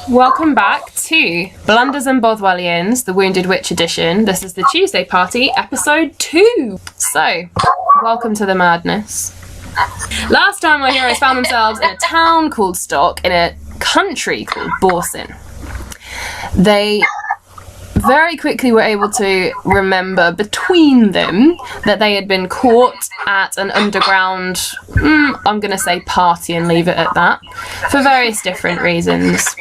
Welcome back to Blunders Bothwellians, the Wounded Witch edition. This is the Tuesday Party, episode 2. So, welcome to the madness. Last time our heroes found themselves in a town called Stock, in a country called Borsin. They very quickly were able to remember between them that they had been caught at an underground, I'm going to say party and leave it at that, for various different reasons.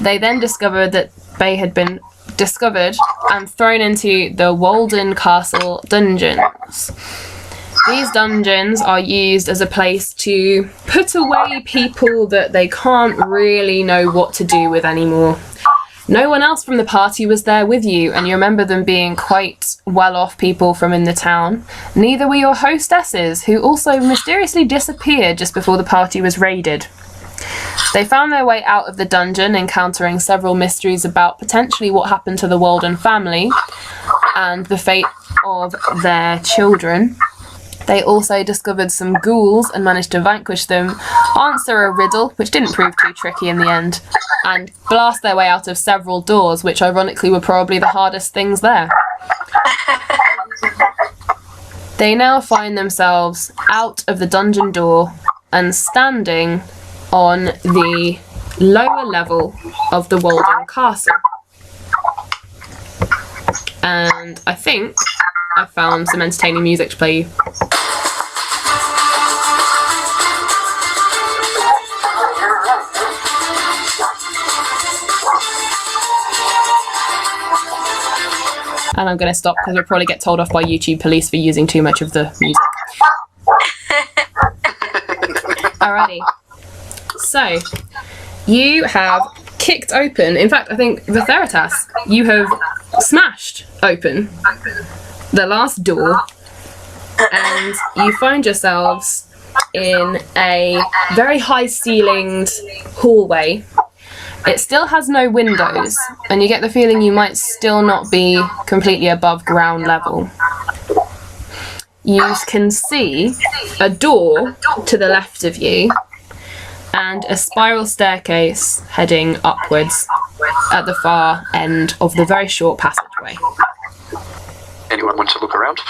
They then discovered that they had been discovered and thrown into the Woldan Castle dungeons. These dungeons are used as a place to put away people that they can't really know what to do with anymore. No one else from the party was there with you, and you remember them being quite well-off people from in the town. Neither were your hostesses, who also mysteriously disappeared just before the party was raided. They found their way out of the dungeon, encountering several mysteries about potentially what happened to the Woldan family and the fate of their children. They also discovered some ghouls and managed to vanquish them, answer a riddle, which didn't prove too tricky in the end, and blast their way out of several doors, which ironically were probably the hardest things there. They now find themselves out of the dungeon door and standing on the lower level of the Woldan Castle. And I think I found some entertaining music to play you. And I'm going to stop because we'll probably get told off by YouTube police for using too much of the music. Alrighty. So, you have kicked open, in fact I think the Theritas, you have smashed open the last door, and you find yourselves in a very high ceilinged hallway. It still has no windows, and you get the feeling you might still not be completely above ground level. You can see a door to the left of you and a spiral staircase heading upwards at the far end of the very short passageway. Anyone want to look around?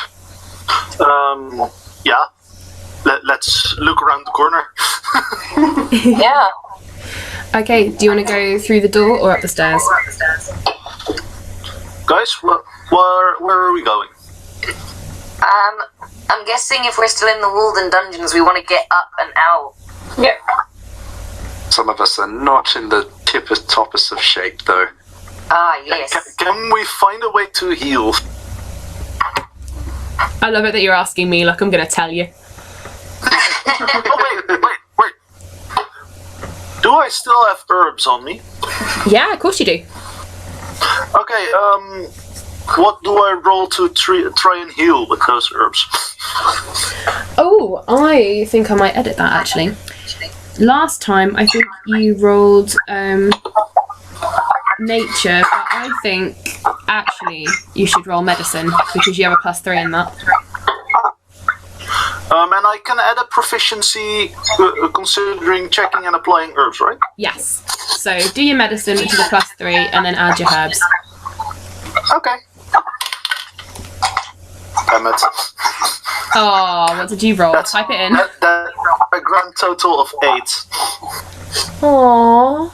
Yeah. Let's look around the corner. Yeah. Okay, do you want to go through the door or up the stairs? Guys, where are we going? I'm guessing if we're still in the Woldan dungeons, we want to get up and out. Yep. Some of us are not in the toppest of shape, though. Ah, yes. Can we find a way to heal? I love it that you're asking me, like I'm going to tell you. Oh, wait. Do I still have herbs on me? Yeah, of course you do. Okay, what do I roll to try and heal with those herbs? Oh, I think I might edit that actually. Last time I think you rolled nature, but I think actually you should roll medicine because you have a +3 in that. And I can add a proficiency considering checking and applying herbs, right? Yes. So do your medicine, which is a +3, and then add your herbs. Okay. Damn it. Oh, what did you roll? Type it in. That's a grand total of 8. Aww.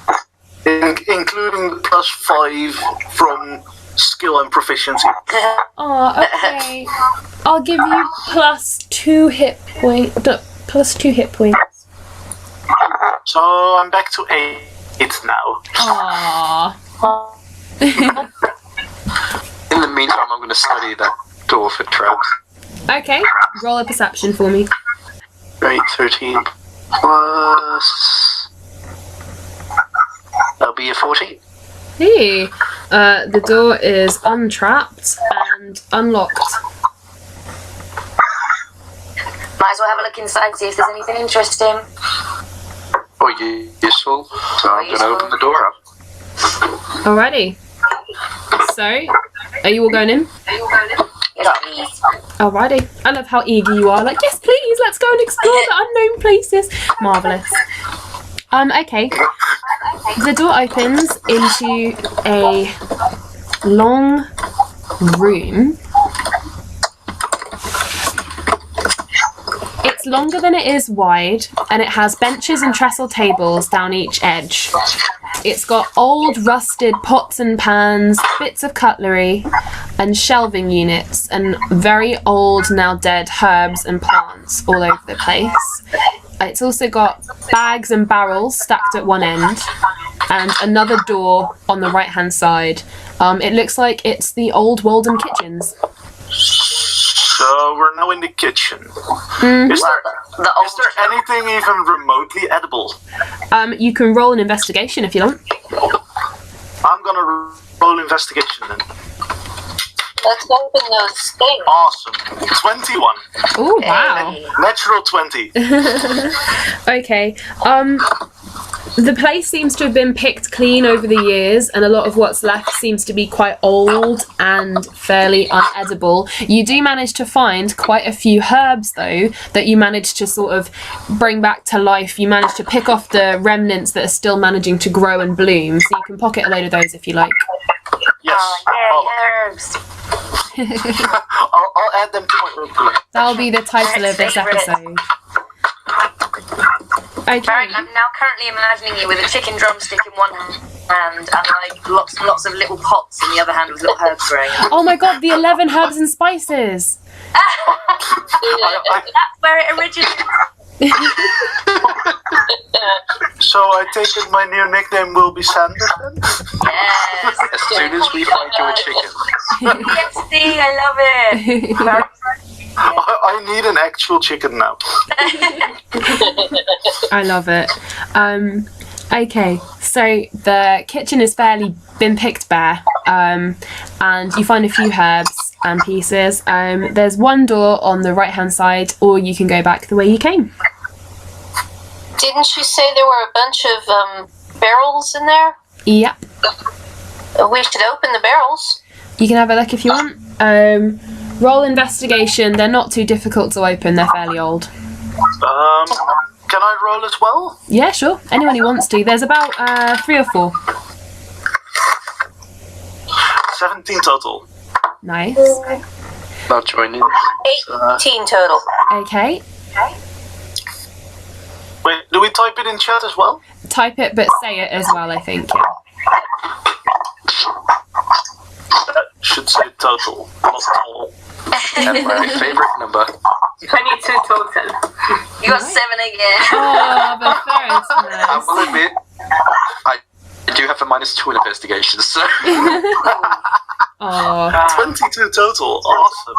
Including the +5 from skill and proficiency. Oh, okay. I'll give you +2 hit point. +2 hit points. So I'm back to 8 now. Aww. In the meantime, I'm going to study that door for traps. Okay, roll a perception for me. Great, 13 plus... That'll be a 14. Hey, the door is untrapped and unlocked. Might as well have a look inside, see if there's anything interesting. Or useful, so I'm going to open the door up. Alrighty. So, are you all going in? Yes, please. Alrighty. I love how eager you are. Like, yes, please, let's go and explore the unknown places. Marvellous. Okay. the door opens into a long room. It's longer than it is wide, and it has benches and trestle tables down each edge. It's got old rusted pots and pans, bits of cutlery, and shelving units, and very old, now dead herbs and plants all over the place. It's also got bags and barrels stacked at one end, and another door on the right-hand side. It looks like it's the old Woldan kitchens. So we're now in the kitchen. Is there anything even remotely edible? You can roll an investigation if you want. I'm gonna roll investigation then. Let's open those things. Awesome. 21. Oh, wow. Natural 20. Okay. The place seems to have been picked clean over the years, and a lot of what's left seems to be quite old and fairly unedible. You do manage to find quite a few herbs, though, that you managed to sort of bring back to life. You managed to pick off the remnants that are still managing to grow and bloom, so you can pocket a load of those if you like. Yes. Herbs. I'll add them to my room. That'll be the title of this episode. Okay. Baron, I'm now currently imagining you with a chicken drumstick in one hand and like lots and lots of little pots in the other hand with little herbs growing. Oh my god, the 11 herbs and spices! That's where it originated. So I take it my new nickname will be Sanders then? Yes. As soon as we find you a chicken. Yes, see, I love it. I need an actual chicken now. I love it. Okay, so the kitchen has fairly been picked bare, and you find a few herbs and pieces. There's one door on the right-hand side, or you can go back the way you came. Didn't you say there were a bunch of barrels in there? Yep. We should open the barrels. You can have a look if you want. Roll investigation. They're not too difficult to open. They're fairly old. Can I roll as well? Yeah, sure. Anyone who wants to. There's about 3 or 4. 17 total. Nice. Not joining. 18 total. Okay. Wait, do we type it in chat as well? Type it, but say it as well, I think. Yeah. Should say total, not total. And my favourite number. 22 total. You got 7 again. Oh, the third. I will admit, I do have a -2 in investigation, so. Oh. 22 total, awesome.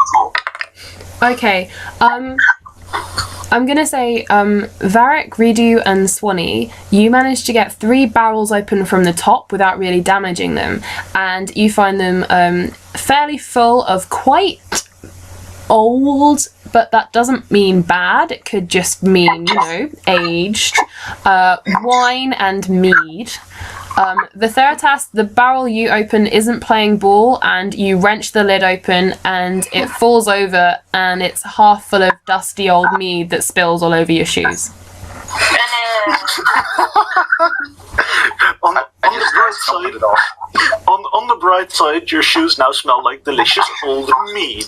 Okay. I'm gonna say, Varric, Ridu, and Swanee, you managed to get 3 barrels open from the top without really damaging them, and you find them fairly full of quite old, but that doesn't mean bad. It could just mean, you know, aged wine and mead. The Theratas, the barrel you open isn't playing ball, and you wrench the lid open and it falls over, and it's half full of dusty old mead that spills all over your shoes. On the bright side, on the bright side, your shoes now smell like delicious old mead.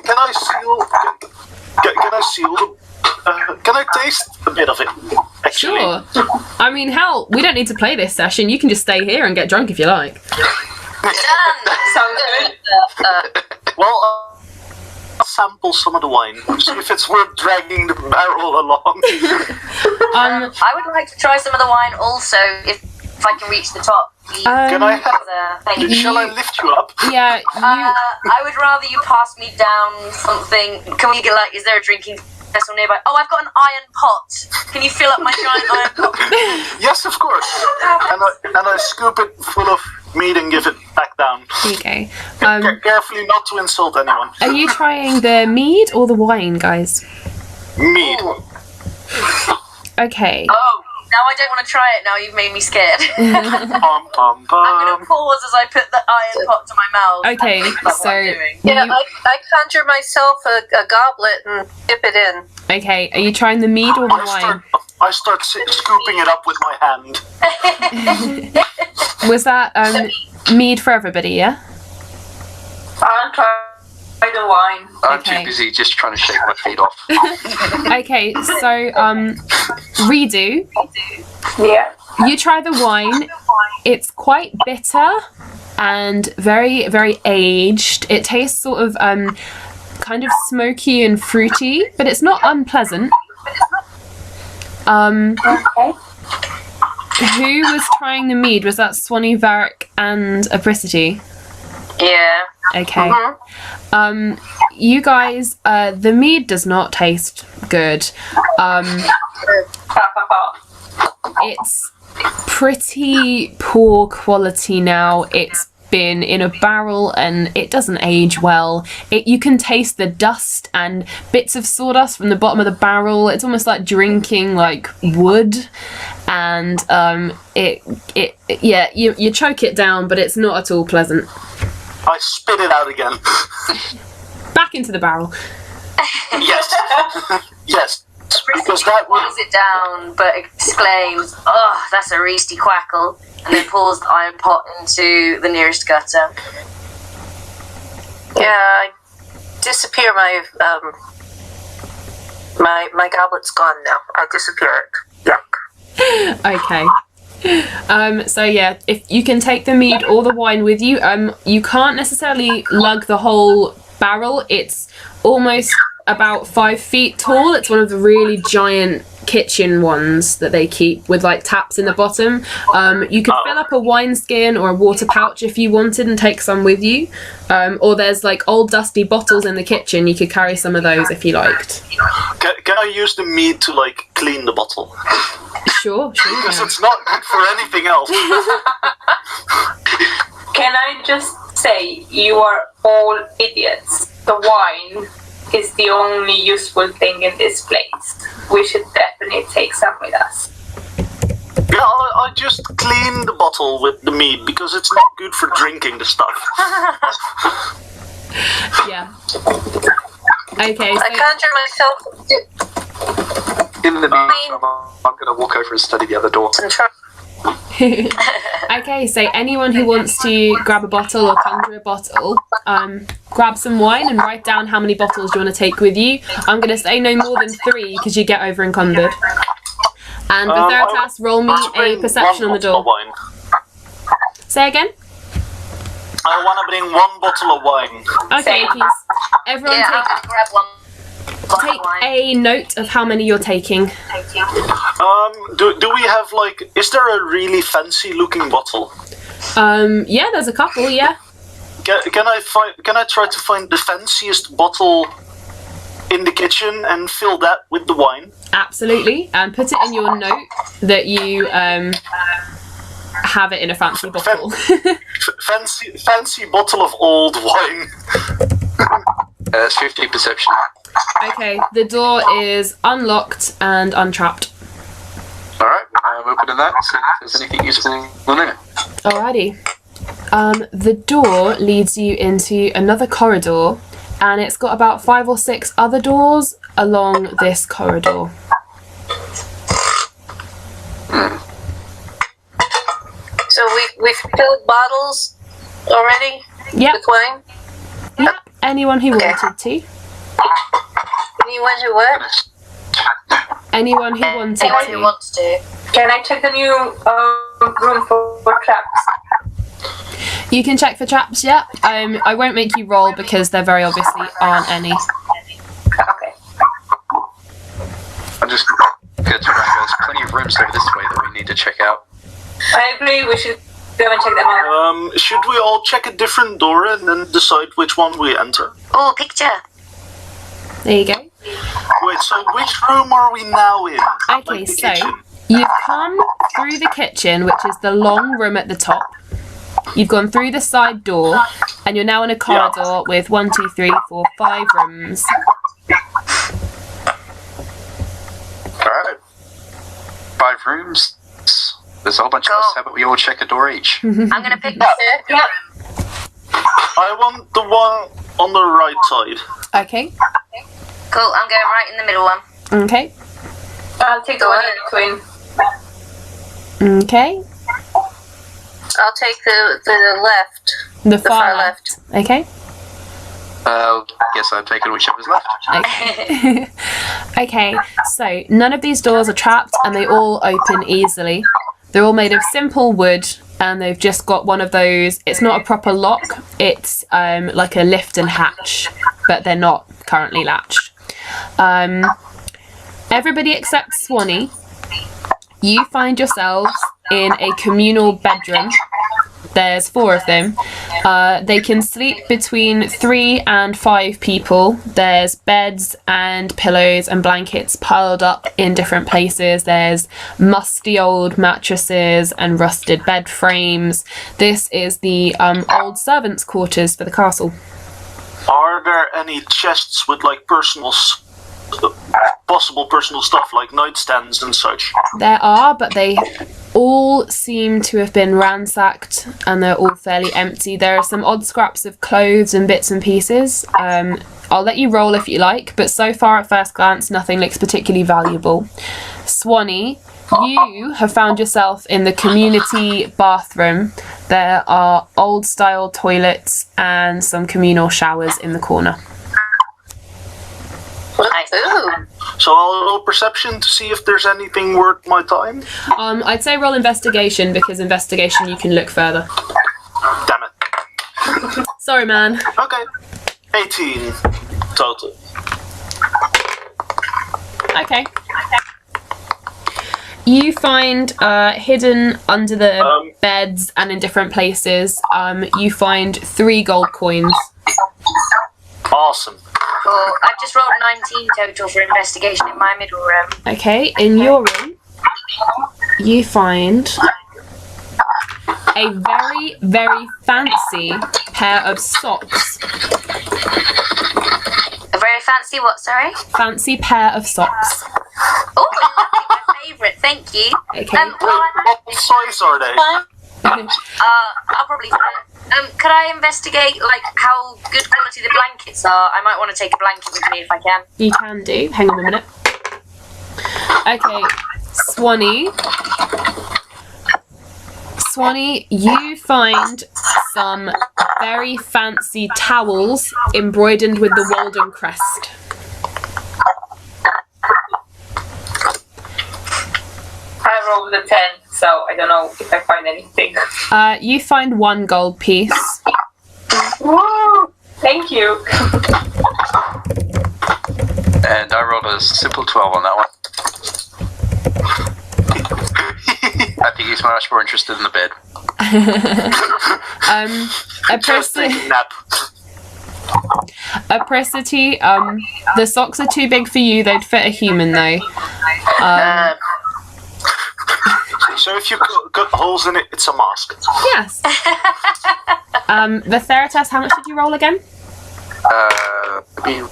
Can I seal? Can I seal the? Can I taste a bit of it? Actually? Sure. I mean, hell, we don't need to play this session. You can just stay here and get drunk if you like. Sounds good. Well, I'll sample some of the wine. See if it's worth dragging the barrel along. I would like to try some of the wine also, if I can reach the top. Can I have? Thank you. Shall I lift you up? Yeah, you... I would rather you pass me down something. Can we get like? Is there a drinking vessel nearby? Oh, I've got an iron pot. Can you fill up my giant iron pot? Yes, of course. And I scoop it full of meat and give it back down. Okay. Carefully not to insult anyone. Are you trying the mead or the wine, guys? Mead. Okay. Oh, Now I don't want to try it. Now you've made me scared. Pum, pum, I'm going pum. to pause as I put the iron pot to my mouth. Okay, That's so what I'm doing. Yeah, I conjure myself a goblet and dip it in. okay, are you trying the mead or the wine? I start scooping it up with my hand. Was that mead for everybody? Yeah. I'll try the wine. I'm Okay. too busy just trying to shake my feet off. Okay, so redo. Yeah. You try the wine. It's quite bitter and very, very aged. It tastes sort of kind of smoky and fruity, but it's not unpleasant. Okay. Who was trying the mead? Was that Swanee, Varric, and Apricity? Yeah. Okay. You guys, the mead does not taste good. It's pretty poor quality now. It's been in a barrel and it doesn't age well. You can taste the dust and bits of sawdust from the bottom of the barrel. It's almost like drinking like wood, and you choke it down, but it's not at all pleasant. I spit it out again. Back into the barrel. Yes. Yes. Because that would... Pulls it down, but exclaims, "Oh, that's a reasty quackle," and then pulls the iron pot into the nearest gutter. Yeah, I disappear my my goblet's gone now. I disappear it. Yuck. Okay. So yeah, if you can take the mead or the wine with you, you can't necessarily lug the whole barrel. It's almost about 5 feet tall. It's one of the really giant kitchen ones that they keep with like taps in the bottom. You could fill up a wineskin or a water pouch if you wanted and take some with you. Or there's like old dusty bottles in the kitchen. You could carry some of those if you liked. Can I use the mead to, like, clean the bottle? Sure. Because Yeah. it's not good for anything else. Can I just say, you are all idiots. The wine is the only useful thing in this place. We should definitely take some with us. Yeah, I just clean the bottle with the mead because it's not good for drinking the stuff. Yeah. Okay. I So, conjure myself In the meantime, I'm going to walk over and study the other door. and try. okay. So anyone who wants to grab a bottle or conjure a bottle, grab some wine and write down how many bottles you want to take with you. I'm going to say no more than 3 because you get over encumbered. And the Veritas, roll me a perception on the door. Wine. Say again. I want to bring 1 bottle of wine. Okay, please. Everyone Yeah, I'm gonna grab one. take a note of how many you're taking. Do we have, like, is there a really fancy looking bottle? Yeah, there's a couple. Yeah. Can I try to find the fanciest bottle in the kitchen and fill that with the wine? Absolutely, and put it in your note that you have it in a fancy bottle. Fancy bottle of old wine. It's 50 perception. Okay, the door is unlocked and untrapped. Alright, I'm opening that, see if there's anything useful in there. Alrighty. The door leads you into another corridor, and it's got about 5 or 6 other doors along this corridor. So we've filled bottles already Yep. with wine. Yep. Anyone who Okay. wanted to. Anyone who what? Anyone who wanted Anyone who to. wants to. Can I check the new room for traps? You can check for traps, yeah. I won't make you roll because there very obviously aren't any. Okay. I'm just going to check out. There's plenty of rooms over this way that we need to check out. I agree, we should go and check them out. Should we all check a different door and then decide which one we enter? Oh, picture. There you go. Wait, so which room are we now in? Okay, Like the so kitchen? you've come through the kitchen, which is the long room at the top. You've gone through the side door, and you're now in a corridor with 1, 2, 3, 4, 5 rooms. Alright. 5 rooms. There's a whole bunch of us. How about we all check a door each? I'm gonna pick the circular room. I want the one on the right side. Okay. Cool, I'm going right in the middle one. Okay. I'll take the one in between. Okay. I'll take the left. The far left. Okay. Guess I've taken whichever's left. Okay. Okay, so none of these doors are trapped and they all open easily. They're all made of simple wood and they've just got one of those, it's not a proper lock, it's like a lift and hatch, but they're not currently latched. Everybody except Swanee, you find yourselves in a communal bedroom. There's 4 of them. They can sleep between 3 and 5 people. There's beds and pillows and blankets piled up in different places. There's musty old mattresses and rusted bed frames. This is the old servants' quarters for the castle. Are there any chests with like possible personal stuff like nightstands and such? There are, but they all seem to have been ransacked and they're all fairly empty. There are some odd scraps of clothes and bits and pieces. I'll let you roll if you like, but so far at first glance nothing looks particularly valuable. Swanee, you have found yourself in the community bathroom. There are old style toilets and some communal showers in the corner. Ooh. So I'll roll perception to see if there's anything worth my time. I'd say roll investigation, because investigation you can look further. Damn it. Sorry, man. Okay. 18 total. Okay. You find hidden under the beds and in different places, you find 3 gold coins. Awesome. Cool. I've just rolled 19 total for investigation in my middle room. Okay, in your room, you find a very, very fancy pair of socks. A very fancy what, sorry? Fancy pair of socks. Oh, my favourite, thank you. Okay. What size are they? I'll probably fit. Could I investigate like how good quality the blankets are? I might want to take a blanket with me if I can. You can do. Hang on a minute. Okay, Swanee. Swanee, you find some very fancy towels embroidered with the Woldan crest. I rolled a 10, so I don't know if I find anything. You find 1 gold piece. Woo! Thank you. And I rolled a simple 12 on that one. I think he's much more interested in the bed. Apricity, the socks are too big for you. They'd fit a human though. So if you cut holes in it, it's a mask. Yes. The Theratus, how much did you roll again? It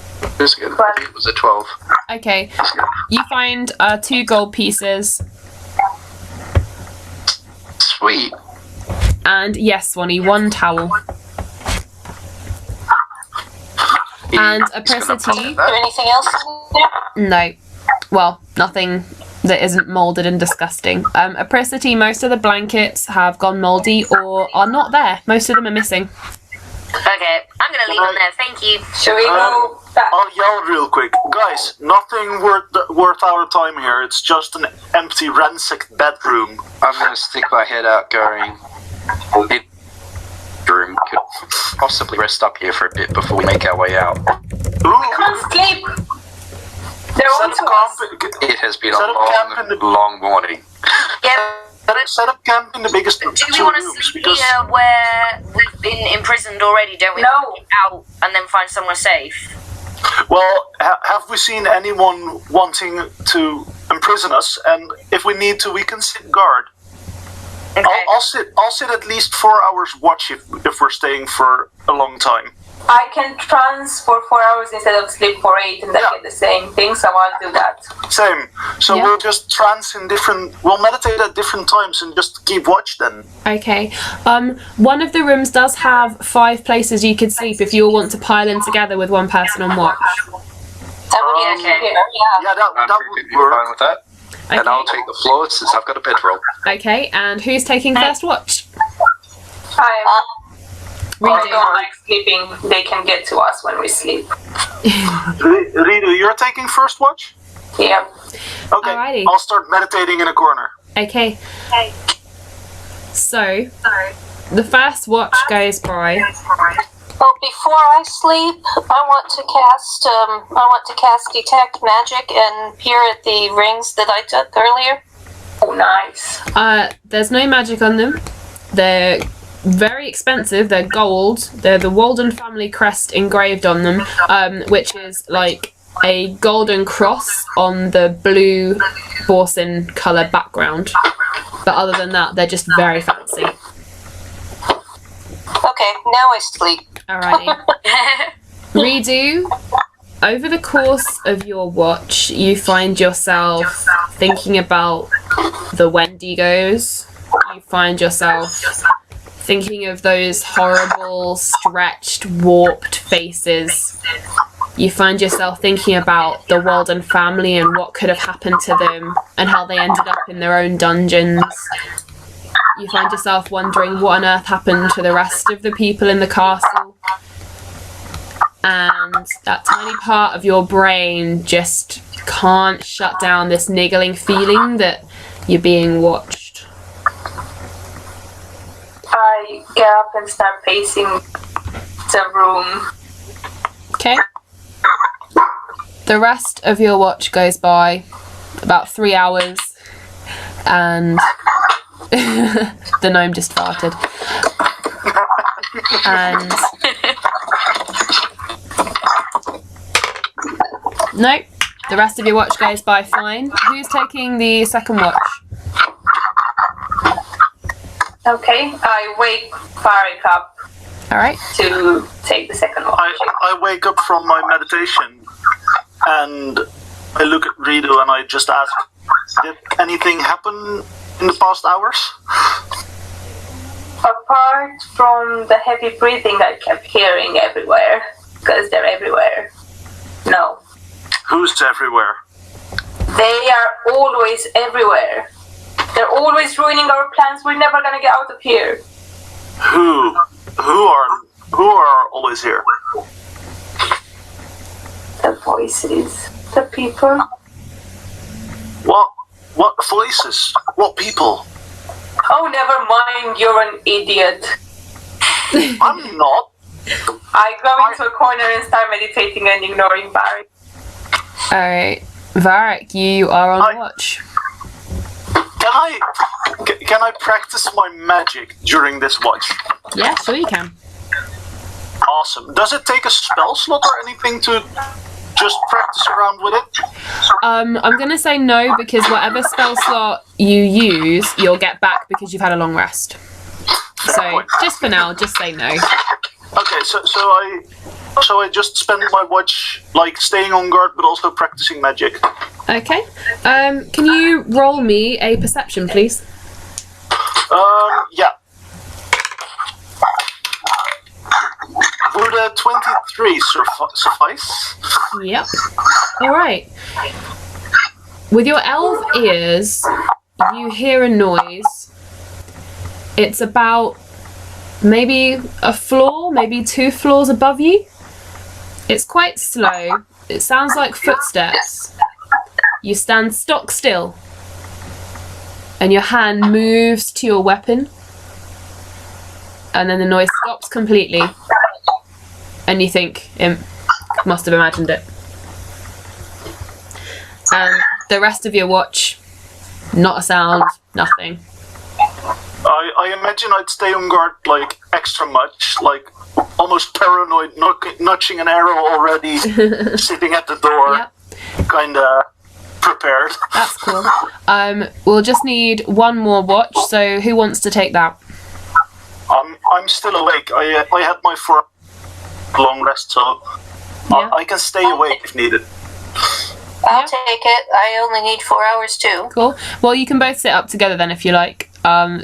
was a 12. Okay. You find 2 gold pieces. Sweet. And yes, Swanee, 1 towel. And Apricity. Is there anything else in there? No. Well, nothing that isn't moulded and disgusting. Apricity, most of the blankets have gone mouldy or are not there. Most of them are missing. Okay, I'm gonna leave them there, thank you. Shall we go back? I'll yell real quick. Guys, nothing worth our time here. It's just an empty, ransacked bedroom. I'm going to stick my head out going, it room could possibly rest up here for a bit before we make our way out. Ooh. Can't sleep. They're on to us. It has been a long morning. Yeah, Set up camp in the biggest do we 2 want to rooms sleep because here where we've been imprisoned already, don't we? No. Want to get out and then find somewhere safe. well, have we seen anyone wanting to imprison us? And if we need to, we can sit guard. Okay. I'll sit at least 4 hours watch if we're staying for a long time. I can trance for 4 hours instead of sleep for 8 and then get the same thing, so I'll do that. Same. So Yeah. we'll just trance we'll meditate at different times and just keep watch then. Okay. One of the rooms does have 5 places you could sleep if you all want to pile in together with one person on watch. That would be okay. Yeah. Yeah, I'm that perfectly would work. fine with that. And I'll take the floor since I've got a bedroll. Okay, and who's taking first watch? I Redo. don't like sleeping. They can get to us when we sleep. Ridu, you're taking first watch? Yeah. Okay, Alrighty. I'll start meditating in a corner. Okay. So, the first watch goes by. Well, before I sleep, I want to cast detect magic and peer at the rings that I took earlier. Oh, nice. There's no magic on them. They're very expensive. They're gold. They're the Woldan family crest engraved on them, which is like a golden cross on the blue boursin colour background. But other than that, they're just very fancy. Okay, now I sleep. Alrighty. Redo. Over the course of your watch, you find yourself thinking about the Wendigos. You find yourself thinking of those horrible, stretched, warped faces. You find yourself thinking about the Woldan family and what could have happened to them and how they ended up in their own dungeons. You find yourself wondering what on earth happened to the rest of the people in the castle. And that tiny part of your brain just can't shut down this niggling feeling that you're being watched. I get up and start pacing the room. Okay? The rest of your watch goes by, about 3 hours, and the gnome just farted. And no, the rest of your watch goes by fine. Who's taking the second watch? Okay, I wake Farik up Alright. to take the second one. I wake up from my meditation and I look at Ridu and I just ask, did anything happen in the past hours? Apart from the heavy breathing I kept hearing everywhere, because they're everywhere. No. Who's everywhere? They are always everywhere. They're always ruining our plans. We're never gonna get out of here. Who are always here? The voices, the people. What voices? What people? Oh, never mind. You're an idiot. I'm not. I go into a corner and start meditating and ignoring Barry. Alright. Varric, you are on watch. Can I practice my magic during this watch? Yeah, sure you can. Awesome. Does it take a spell slot or anything to just practice around with it? I'm gonna say no because whatever spell slot you use, you'll get back because you've had a long rest. So just for now, just say no. Okay, so I just spend my watch like staying on guard but also practicing magic. Okay. Can you roll me a perception, please? Yeah. Would a 23 suffice? Yep. Alright. With your elf ears, you hear a noise. It's about maybe a floor, maybe 2 floors above you. It's quite slow. It sounds like footsteps. You stand stock still. And your hand moves to your weapon. And then the noise stops completely. And you think, imp must have imagined it. And the rest of your watch, not a sound, nothing. I imagine I'd stay on guard like extra much, like almost paranoid, notching an arrow already, sitting at the door, Yep. kinda prepared. That's cool. We'll just need one more watch, so who wants to take that? I'm still awake. I had my long rest, so Yeah. I can stay awake if needed. I'll take it. I only need 4 hours too. Cool. Well, you can both sit up together then if you like.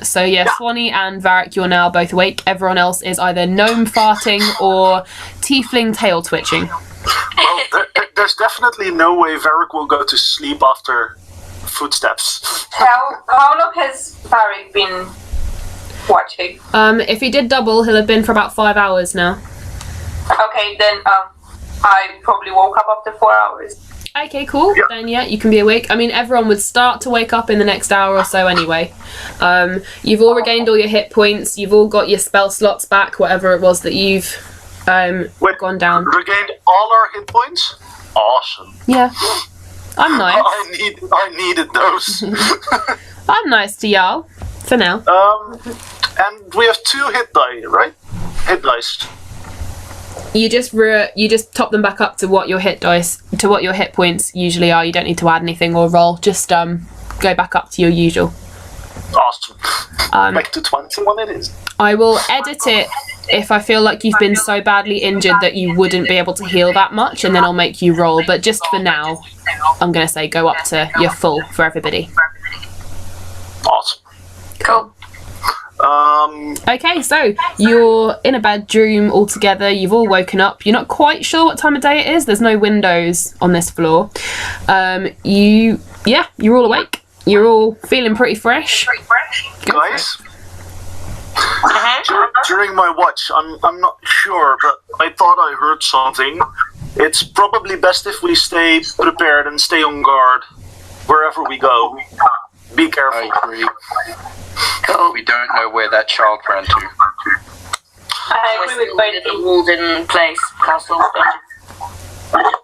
So yeah, Swanee and Varric, you're now both awake. Everyone else is either gnome farting or tiefling tail twitching. Well, there's definitely no way Varric will go to sleep after footsteps. How long has Varric been watching? If he did double, he'll have been for about 5 hours now. Okay, then I probably woke up after 4 hours. Okay, cool. Yep. Then yeah, you can be awake. I mean, everyone would start to wake up in the next hour or so anyway. You've all regained all your hit points. You've all got your spell slots back, whatever it was that you've gone down. Regained all our hit points? Awesome. Yeah. I'm nice. I needed those. I'm nice to y'all. For now. And we have 2 hit die, right? Hit dice. You just top them back up to what your hit points usually are. You don't need to add anything or roll. Just go back up to your usual. Awesome. Back to 21 it is. I will edit it if I feel like you've been so badly injured that you wouldn't be able to heal that much, and then I'll make you roll. But just for now, I'm going to say go up to your full for everybody. Awesome. Cool. Okay, so you're in a bedroom all together. You've all woken up. You're not quite sure what time of day it is. There's no windows on this floor. You're all awake. You're all feeling pretty fresh. Guys, during my watch, I'm not sure, but I thought I heard something. It's probably best if we stay prepared and stay on guard wherever we go. Be careful. I agree. We don't know where that child ran to. I agree with Wait at the Woldan place, castle.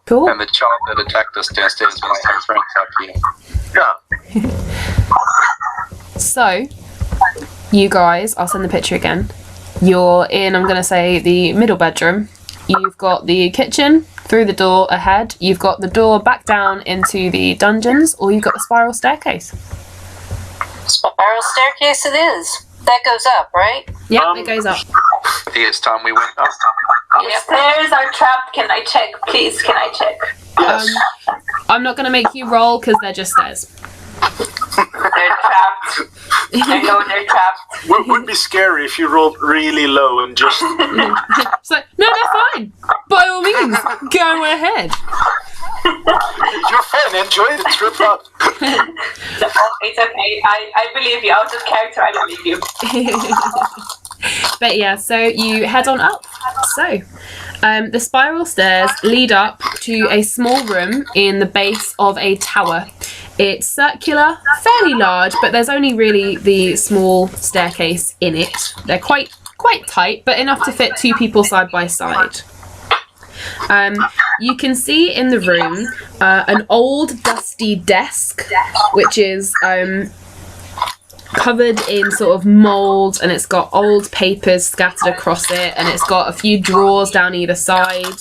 Cool. And the child that attacked us downstairs might have friends up here. Yeah. So, you guys, I'll send the picture again. You're in, I'm going to say, the middle bedroom. You've got the kitchen through the door ahead. You've got the door back down into the dungeons, or you've got the spiral staircase. Spiral staircase it is. That goes up, right? Yeah, it goes up. I think it's time we went up. The stairs are trapped. Can I check? Please, can I check? Yes. I'm not going to make you roll because they're just stairs. They're trapped. I know they're trapped. Would be scary if you rolled really low and just... It's like, no, they're fine. By all means, go ahead. You're fine, enjoy the trip up. No, it's okay. I believe you. Out of character, I believe you. But yeah, so you head on up. So, the spiral stairs lead up to a small room in the base of a tower. It's circular, fairly large, but there's only really the small staircase in it. They're quite tight, but enough to fit 2 people side by side. You can see in the room an old dusty desk, which is covered in sort of mould, and it's got old papers scattered across it, and it's got a few drawers down either side.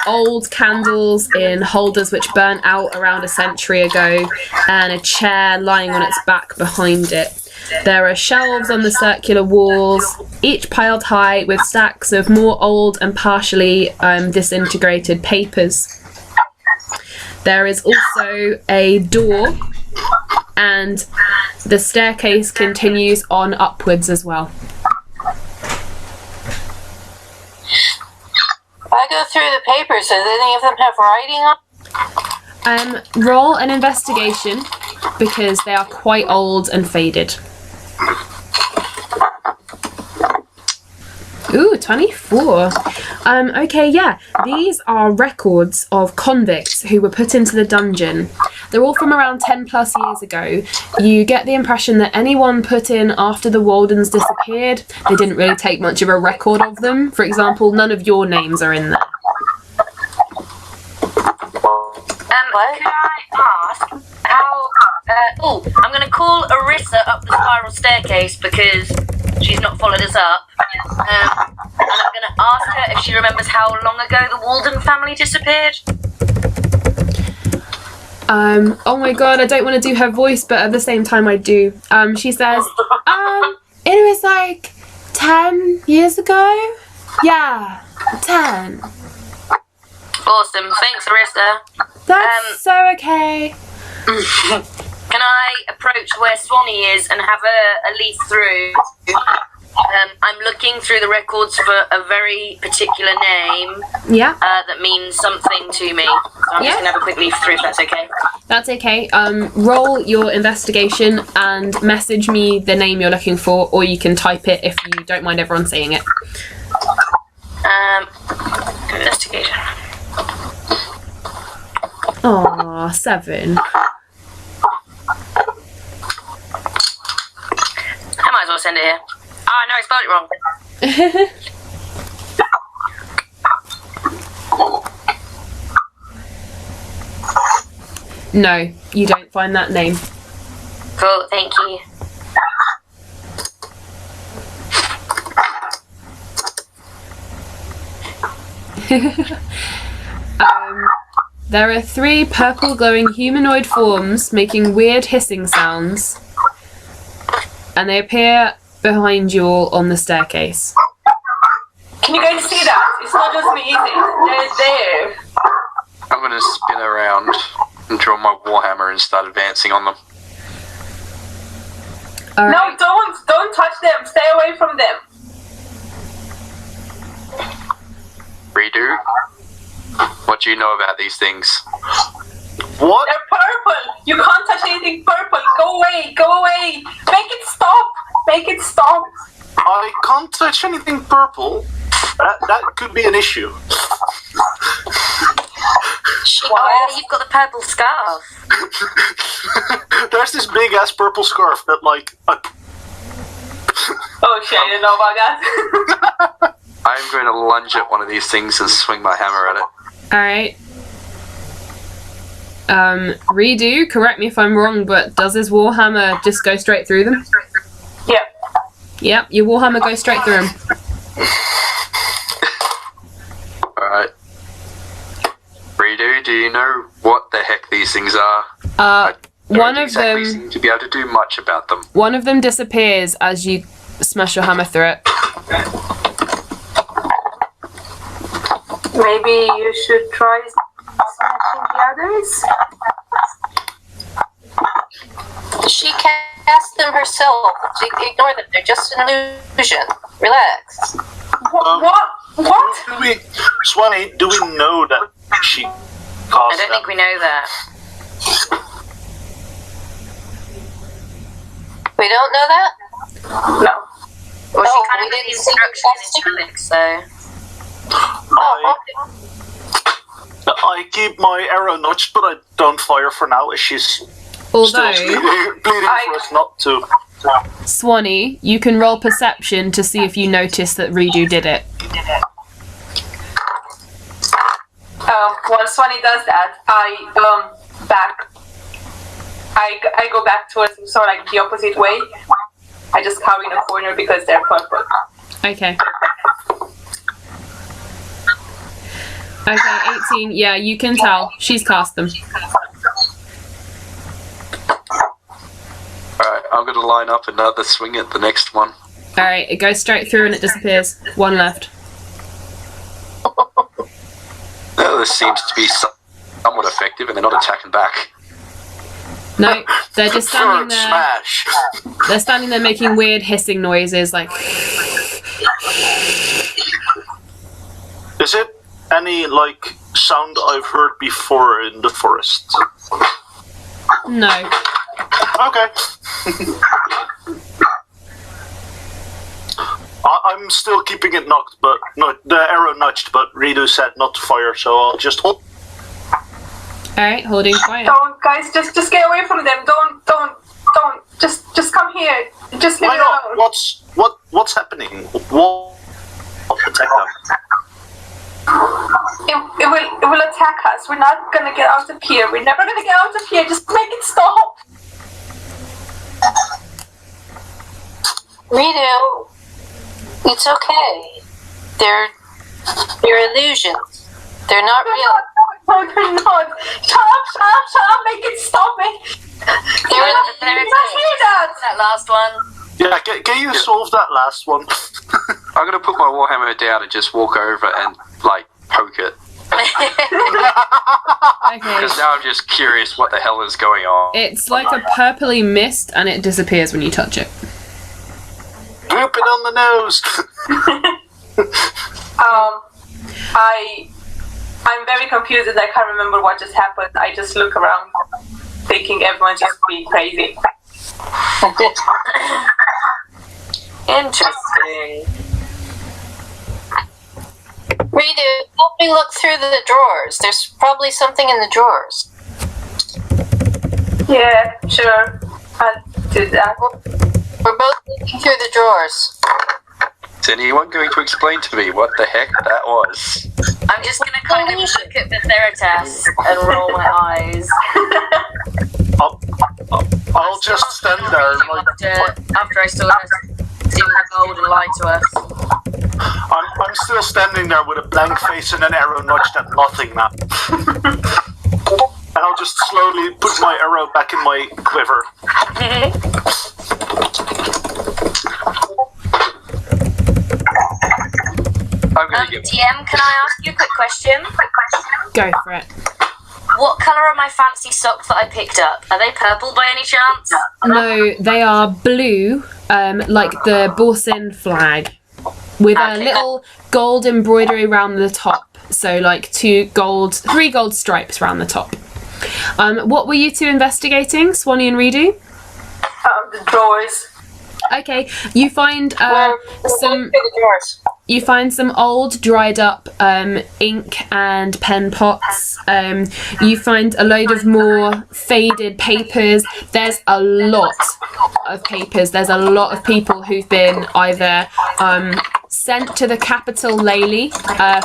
Old candles in holders which burnt out around a century ago, and a chair lying on its back behind it. There are shelves on the circular walls, each piled high with stacks of more old and partially disintegrated papers. There is also a door, and the staircase continues on upwards as well. I go through the papers. Does any of them have writing on? Roll an investigation because they are quite old and faded. Ooh, 24. Okay, yeah. These are records of convicts who were put into the dungeon. They're all from around 10 plus years ago. You get the impression that anyone put in after the Woldans disappeared, they didn't really take much of a record of them. For example, none of your names are in there. What? Can I ask how... I'm going to call Arissa up the spiral staircase because she's not followed us up. And I'm going to ask her if she remembers how long ago the Woldan family disappeared. Oh my god, I don't want to do her voice, but at the same time I do. She says, it was like 10 years ago? Yeah. 10. Awesome. Thanks, Arissa. That's so okay. Can I approach where Swanee is and have a leaf through? I'm looking through the records for a very particular name Yeah, that means something to me. So I'm just going to have a quick leaf through if that's okay. that's okay. Roll your investigation and message me the name you're looking for, or you can type it if you don't mind everyone seeing it. Investigation. Aw, 7. I might as well send it here. Oh, no, I spelled it wrong. No, you don't find that name. Cool, thank you. There are 3 purple glowing humanoid forms making weird hissing sounds, and they appear behind you all on the staircase. Can you guys see that? It's not just me, is it? They're there. I'm gonna spin around and draw my warhammer and start advancing on them. Alright. No, don't touch them. Stay away from them. Redo. What do you know about these things? What? They're purple. You can't touch anything purple. Go away. Go away. Make it stop. Make it stop. I can't touch anything purple. That could be an issue. Oh, yeah, you've got the purple scarf. There's this big ass purple scarf that Oh shit, I didn't know about that. I'm going to lunge at one of these things and swing my hammer at it. Alright. Redo, correct me if I'm wrong, but does his warhammer just go straight through them? Yeah. Yep, your warhammer goes straight through them. Alright. Redo, do you know what the heck these things are? One Don't of exactly them seem to be able to do much about them. One of them disappears as you smash your hammer through it. Maybe you should try smashing the others. She cast them herself. Ignore them. They're just an illusion. Relax. What? Swanee, do we know that she I caused don't think we know that. We don't know that? No. Well, Oh, she kind we of did the didn't see instruction in the italics, so... Oh, okay. I keep my arrow notched, but I don't fire for now, as she's still Although, bleeding for us not to. Swanee, you can roll perception to see if you notice that Redo did it. While Swanee does that, I go back towards him, so like the opposite way. I just cower in a corner because they're purple. Okay. Okay, 18. Yeah, you can tell. She's cast them. Alright, I'm going to line up another swing at the next one. Alright, it goes straight through and it disappears. 1 left. Well, this seems to be somewhat effective and they're not attacking back. No, they're just standing Third there. smash. They're standing there making weird hissing noises, like... Is it any, like, sound I've heard before in the forest? No. Okay. I'm still keeping it knocked, but no, the arrow nudged, but Redo said not to fire, so I'll just hold. Alright, holding fire. Don't, guys, just get away from them. Don't. Just come here. Just leave Why it not? alone. What's happening? What? Protect them. It will attack us. We're not gonna get out of here. We're never gonna get out of here. Just make it stop. Redo, it's okay. They're illusions. They're not real. No, they're not. Shut up. Make it stop it. They're I hear that. That last one. Yeah, can you solve that last one? I'm gonna put my warhammer down and just walk over and like poke it. Okay. Because now I'm just curious what the hell is going on. It's like a purpley mist, and it disappears when you touch it. Droop it on the nose. I'm very confused and I can't remember what just happened. I just look around thinking everyone's just being crazy. Interesting. Redo, help me look through the drawers. There's probably something in the drawers. Yeah, sure. I'll do that. We're both looking through the drawers. Is anyone going to explain to me what the heck that was? I'm just gonna kind of look at the Theritas and roll my eyes. I'll just stand there like After I saw her steal the gold and lie to us. I'm still standing there with a blank face and an arrow notched at nothing now. And I'll just slowly put my arrow back in my quiver. TM, can I ask you a quick question? Go for it. What colour are my fancy socks that I picked up? Are they purple by any chance? No, they are blue, like the Borsin flag, with a little gold embroidery around the top. So like 3 gold stripes around the top. What were you two investigating, Swanee and Redo? The drawers. Okay, you find some old dried up ink and pen pots. You find a load of more faded papers. There's a lot of papers. There's a lot of people who've been either sent to the capital Leyli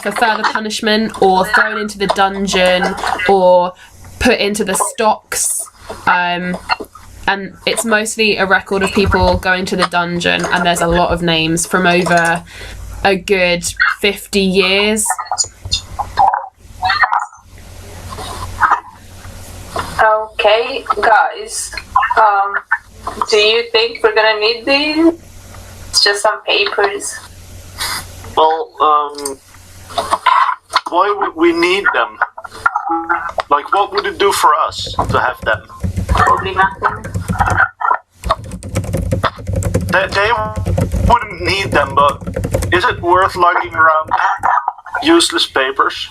for further punishment, or thrown into the dungeon, or put into the stocks. And it's mostly a record of people going to the dungeon, and there's a lot of names from over a good 50 years. Okay, guys. Do you think we're gonna need these? It's just some papers. Well, why would we need them? Like, what would it do for us to have them? Probably nothing. They wouldn't need them, but is it worth lugging around useless papers?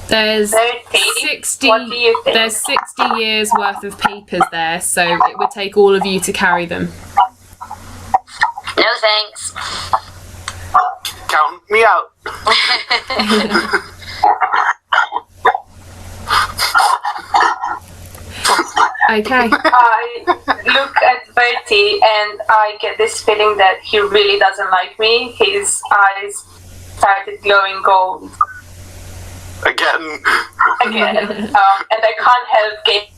There's 60. What do you think? There's 60 years worth of papers there, so it would take all of you to carry them. No thanks. Count me out. Okay. I look at Bertie and I get this feeling that he really doesn't like me. His eyes started glowing gold Again. and I can't help getting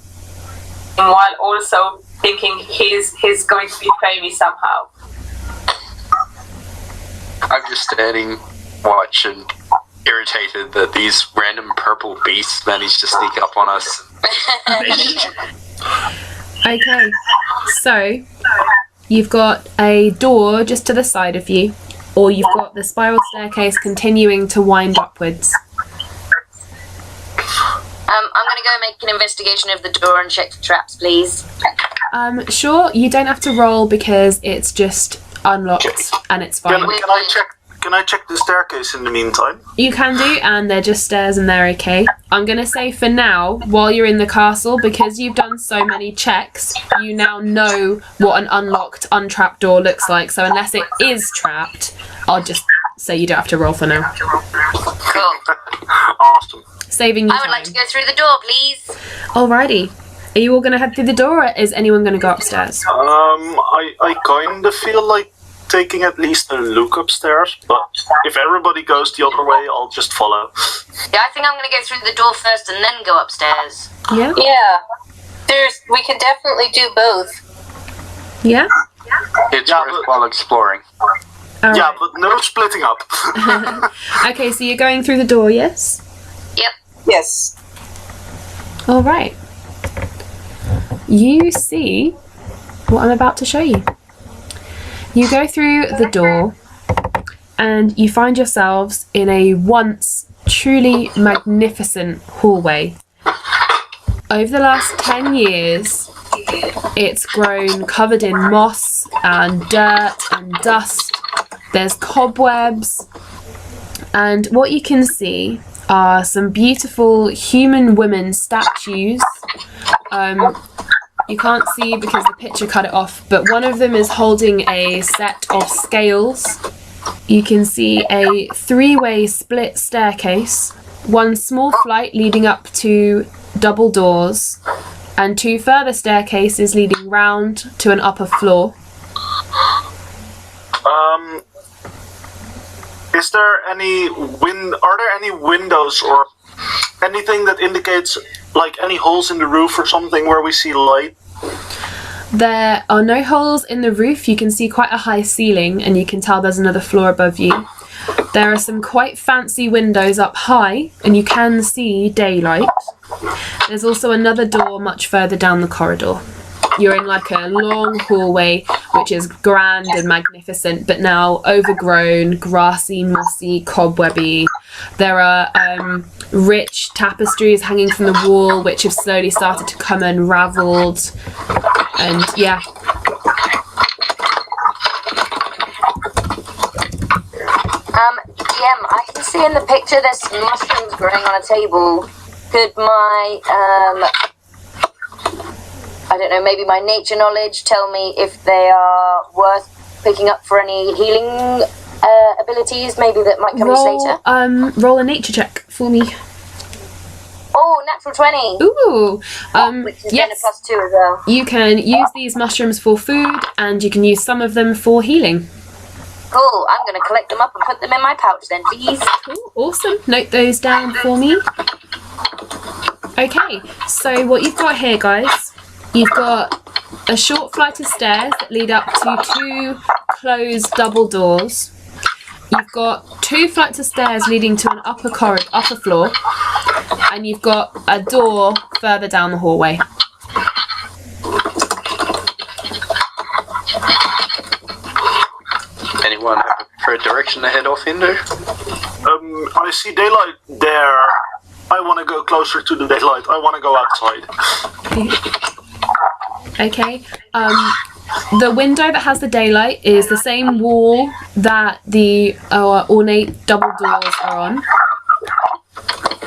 while also thinking he's going to betray me somehow. I'm just standing, watching, irritated that these random purple beasts managed to sneak up on us. Okay, so you've got a door just to the side of you, or you've got the spiral staircase continuing to wind upwards. I'm gonna go make an investigation of the door and check the traps, please. Sure, you don't have to roll because it's just unlocked and it's fine. Can I check the staircase in the meantime? You can do, and they're just stairs and they're okay. I'm going to say for now, while you're in the castle, because you've done so many checks, you now know what an unlocked, untrapped door looks like. So unless it is trapped, I'll just say you don't have to roll for now. Cool. Awesome. Saving you I would like to go through the door, please. Alrighty. Are you all going to head through the door, or is anyone going to go upstairs? I kind of feel like taking at least a look upstairs, but if everybody goes the other way, I'll just follow. Yeah, I think I'm gonna go through the door first and then go upstairs. Yeah? Yeah. We can definitely do both. Yeah? It's worthwhile exploring. All Yeah, right. but no splitting up. Okay, so you're going through the door, yes? Yep. Yes. All right. You see what I'm about to show you. You go through the door and you find yourselves in a once truly magnificent hallway. Over the last 10 years, it's grown covered in moss and dirt and dust. There's cobwebs, and what you can see are some beautiful human women statues. You can't see because the picture cut it off, but one of them is holding a set of scales. You can see a 3-way split staircase, one small flight leading up to double doors, and 2 further staircases leading round to an upper floor. Are there any windows or anything that indicates like any holes in the roof or something where we see light? There are no holes in the roof. You can see quite a high ceiling and you can tell there's another floor above you. There are some quite fancy windows up high and you can see daylight. There's also another door much further down the corridor. You're in like a long hallway which is grand and magnificent, but now overgrown, grassy, mossy, cobwebby. There are rich tapestries hanging from the wall which have slowly started to come unravelled. And yeah. I can see in the picture there's mushrooms growing on a table. Could my I don't know, maybe my nature knowledge tell me if they are worth picking up for any healing abilities, maybe that might come later? Roll a nature check for me. Oh, natural 20. Ooh. Which is yes. then a +2 as well. You can use these mushrooms for food and you can use some of them for healing. Cool, I'm going to collect them up and put them in my pouch then, please. Cool, awesome. Note those down for me. Okay, so what you've got here, guys, you've got a short flight of stairs that lead up to 2 closed double doors. You've got 2 flights of stairs leading to an upper floor, and you've got a door further down the hallway. Anyone have a preferred direction to head off into? I see daylight there. I want to go closer to the daylight. I want to go outside. Okay. The window that has the daylight is the same wall that the ornate double doors are on.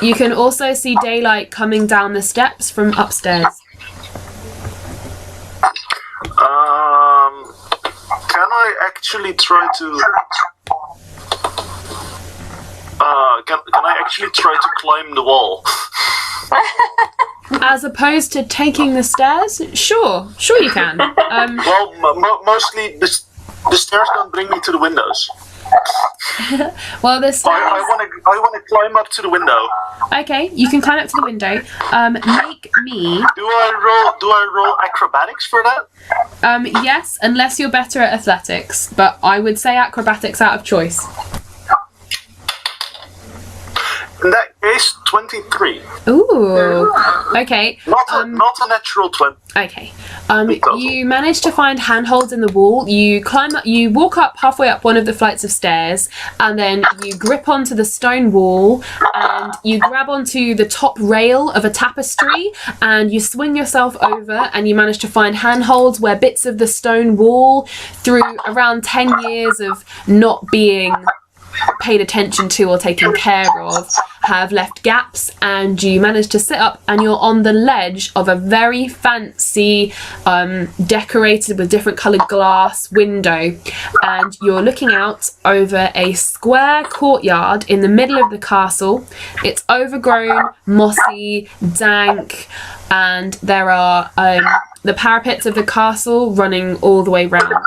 You can also see daylight coming down the steps from upstairs. Can I actually try to... Can I actually try to climb the wall? As opposed to taking the stairs? Sure you can. Well, mostly the stairs don't bring me to the windows. Well, the stairs... I want to climb up to the window. Okay, you can climb up to the window. Make me... Do I roll acrobatics for that? Yes, unless you're better at athletics. But I would say acrobatics out of choice. In that case, 23. Ooh. Okay. Not a natural 20. Okay. You manage to find handholds in the wall. You climb up, you walk up halfway up one of the flights of stairs, and then you grip onto the stone wall, and you grab onto the top rail of a tapestry, and you swing yourself over, and you manage to find handholds where bits of the stone wall, through around 10 years of not being paid attention to or taken care of, have left gaps, and you manage to sit up and you're on the ledge of a very fancy decorated with different coloured glass window, and you're looking out over a square courtyard in the middle of the castle. It's overgrown, mossy, dank, and there are the parapets of the castle running all the way round.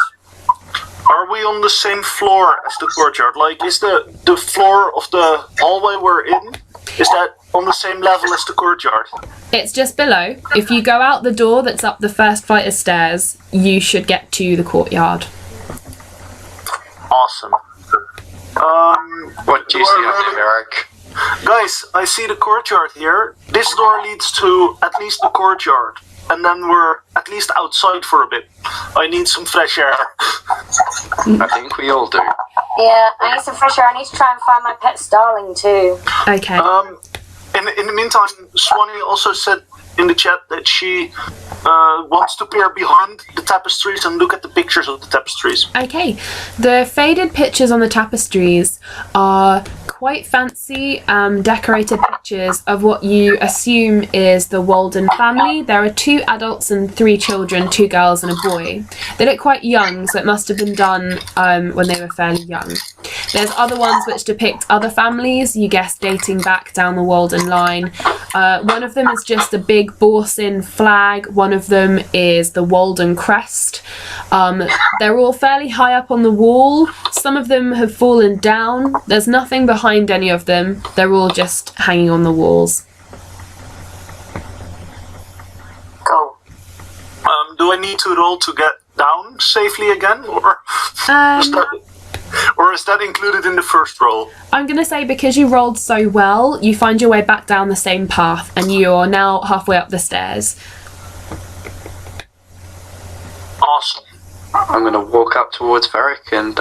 Are we on the same floor as the courtyard? Like, is the floor of the hallway we're in, is that on the same level as the courtyard? It's just below. If you go out the door that's up the first flight of stairs, you should get to the courtyard. Awesome. What do you see up there, Eric? Guys, I see the courtyard here. This door leads to at least the courtyard. And then we're at least outside for a bit. I need some fresh air. I think we all do. Yeah, I need some fresh air. I need to try and find my pet starling too. Okay. In the meantime, Swanee also said in the chat that she wants to peer behind the tapestries and look at the pictures of the tapestries. Okay. The faded pictures on the tapestries are quite fancy, decorated pictures of what you assume is the Woldan family. There are 2 adults and 3 children, 2 girls and a boy. They look quite young, so it must have been done when they were fairly young. There's other ones which depict other families, you guess dating back down the Woldan line. One of them is just a big Borsin flag, one of them is the Woldan crest. They're all fairly high up on the wall. Some of them have fallen down. There's nothing behind any of them. They're all just hanging on the walls. Go. Do I need to roll to get down safely again, or is that included in the first roll? I'm going to say because you rolled so well, you find your way back down the same path and you're now halfway up the stairs. Awesome. I'm going to walk up towards Varric and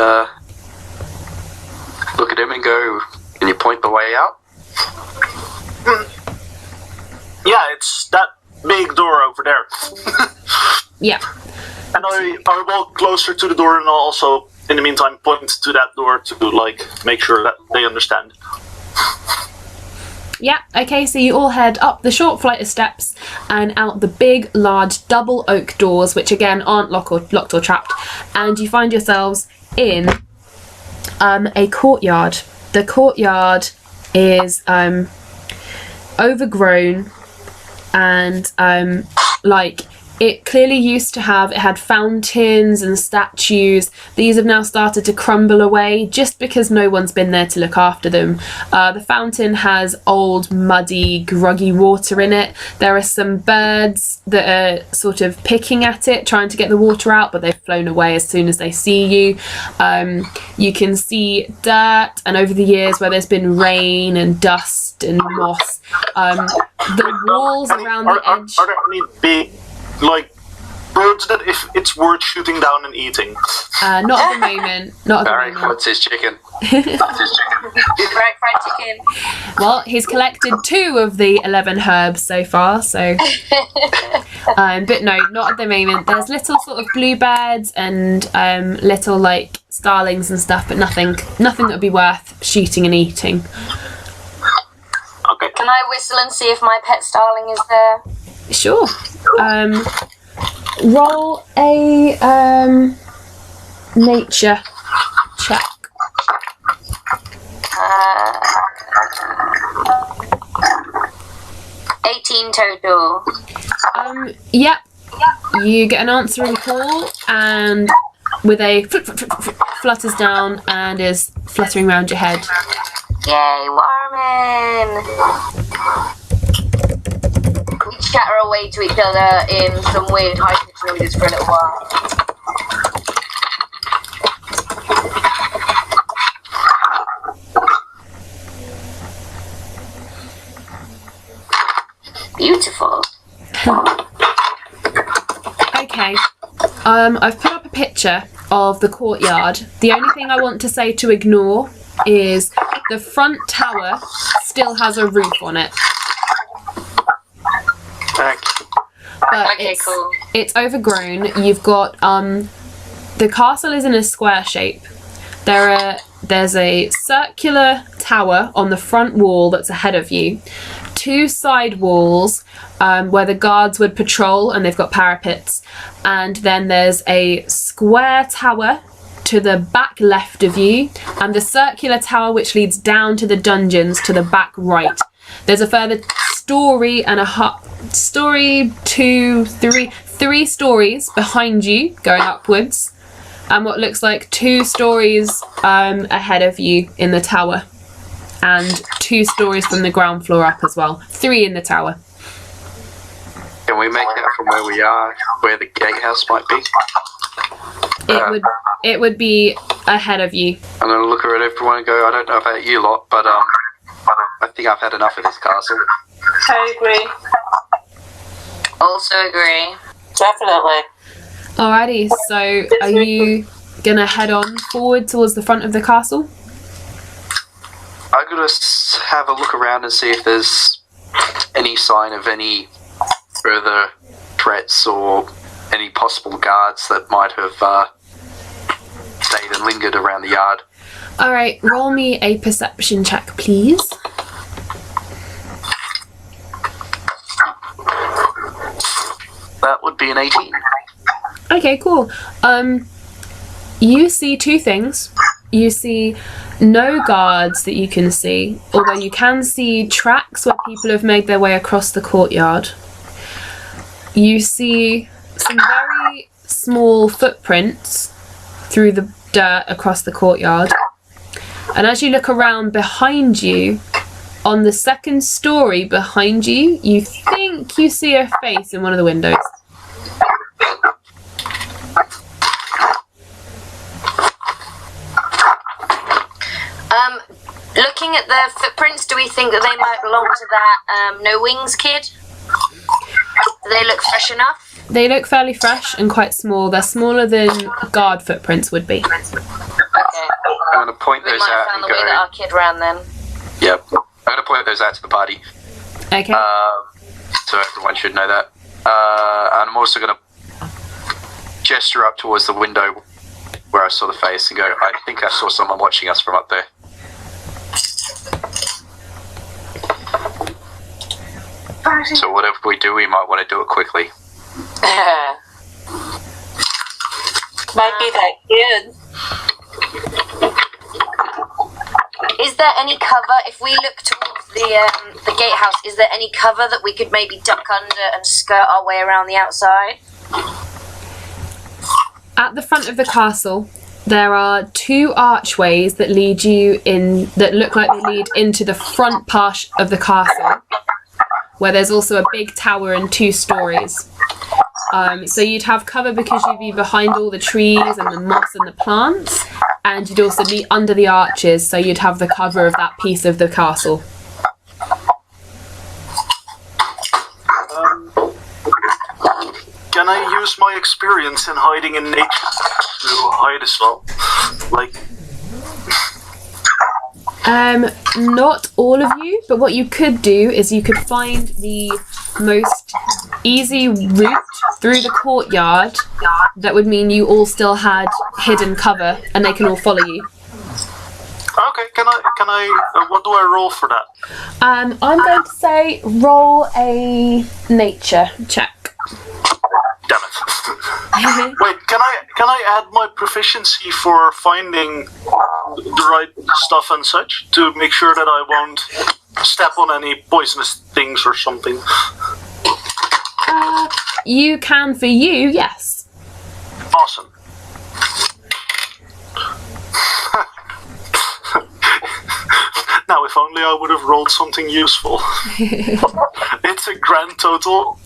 look at him and go, can you point the way out? Yeah, it's that big door over there. Yeah. And I walk closer to the door and I'll also, in the meantime, point to that door to, make sure that they understand. Yeah, okay, so you all head up the short flight of steps and out the big, large, double oak doors, which again aren't locked or trapped, and you find yourselves in a courtyard. The courtyard is overgrown and it clearly used to have, it had fountains and statues. These have now started to crumble away just because no one's been there to look after them. The fountain has old, muddy, groggy water in it. There are some birds that are sort of picking at it, trying to get the water out, but they've flown away as soon as they see you. You can see dirt, and over the years where there's been rain and dust and moss, the walls around the edge... Are there any big, birds that if it's worth shooting down and eating? Not at the moment. Not at the Varric moment. wants his chicken. Fried chicken. Well, he's collected 2 of the 11 herbs so far, so... but no, not at the moment. There's little sort of bluebirds and little, starlings and stuff, but nothing that would be worth shooting and eating. Okay. Can I whistle and see if my pet starling is there? Sure. Roll a nature check. 18 total. Yep. You get an answering call, and with a flutters down and is fluttering around your head. Yay, Warman! We chatter away to each other in some weird high-pitched noises for a little while. Beautiful. Okay. I've put up a picture of the courtyard. The only thing I want to say to ignore is the front tower still has a roof on it. But Okay, cool. It's overgrown. You've got the castle is in a square shape. There's a circular tower on the front wall that's ahead of you. 2 side walls where the guards would patrol, and they've got parapets. And then there's a square tower to the back left of you, and the circular tower which leads down to the dungeons to the back right. There's a further story and three stories behind you going upwards, and what looks like 2 stories ahead of you in the tower, and 2 stories from the ground floor up as well. 3 in the tower. Can we make out from where we are, where the gatehouse might be? It would be ahead of you. I'm going to look at everyone and go, I don't know about you lot, but I think I've had enough of this castle. I agree. Also agree. Definitely. Alrighty, so are you gonna head on forward towards the front of the castle? I'm gonna have a look around and see if there's any sign of any further threats or any possible guards that might have stayed and lingered around the yard. Alright, roll me a perception check, please. That would be an 18. Okay, cool. You see two things. You see no guards that you can see, although you can see tracks where people have made their way across the courtyard. You see some very small footprints through the dirt across the courtyard. And as you look around behind you, on the second story behind you, you think you see a face in one of the windows. Looking at the footprints, do we think that they might belong to that No Wings kid? Do they look fresh enough? They look fairly fresh and quite small. They're smaller than guard footprints would be. Okay. I'm going to point We those might have out found and the way that go. our kid ran then. Yep. I'm going to point those out to the party. Okay. So everyone should know that. And I'm also going to gesture up towards the window where I saw the face and go, I think I saw someone watching us from up there. So whatever we do, we might want to do it quickly. Might be that kid. Is there any cover, if we look towards the gatehouse, is there any cover that we could maybe duck under and skirt our way around the outside? At the front of the castle, there are two archways that lead you in, that look like they lead into the front part of the castle, where there's also a big tower and 2 stories. So you'd have cover because you'd be behind all the trees and the moss and the plants, and you'd also be under the arches, so you'd have the cover of that piece of the castle. Can I use my experience in hiding in nature to hide as well? Like, Not all of you, but what you could do is you could find the most easy route through the courtyard that would mean you all still had hidden cover and they can all follow you. okay, can I, what do I roll for that? I'm going to say roll a nature check. Damn it. Wait, can I add my proficiency for finding the right stuff and such to make sure that I won't step on any poisonous things or something? You can for you, yes. Awesome. Now, if only I would have rolled something useful. It's a grand total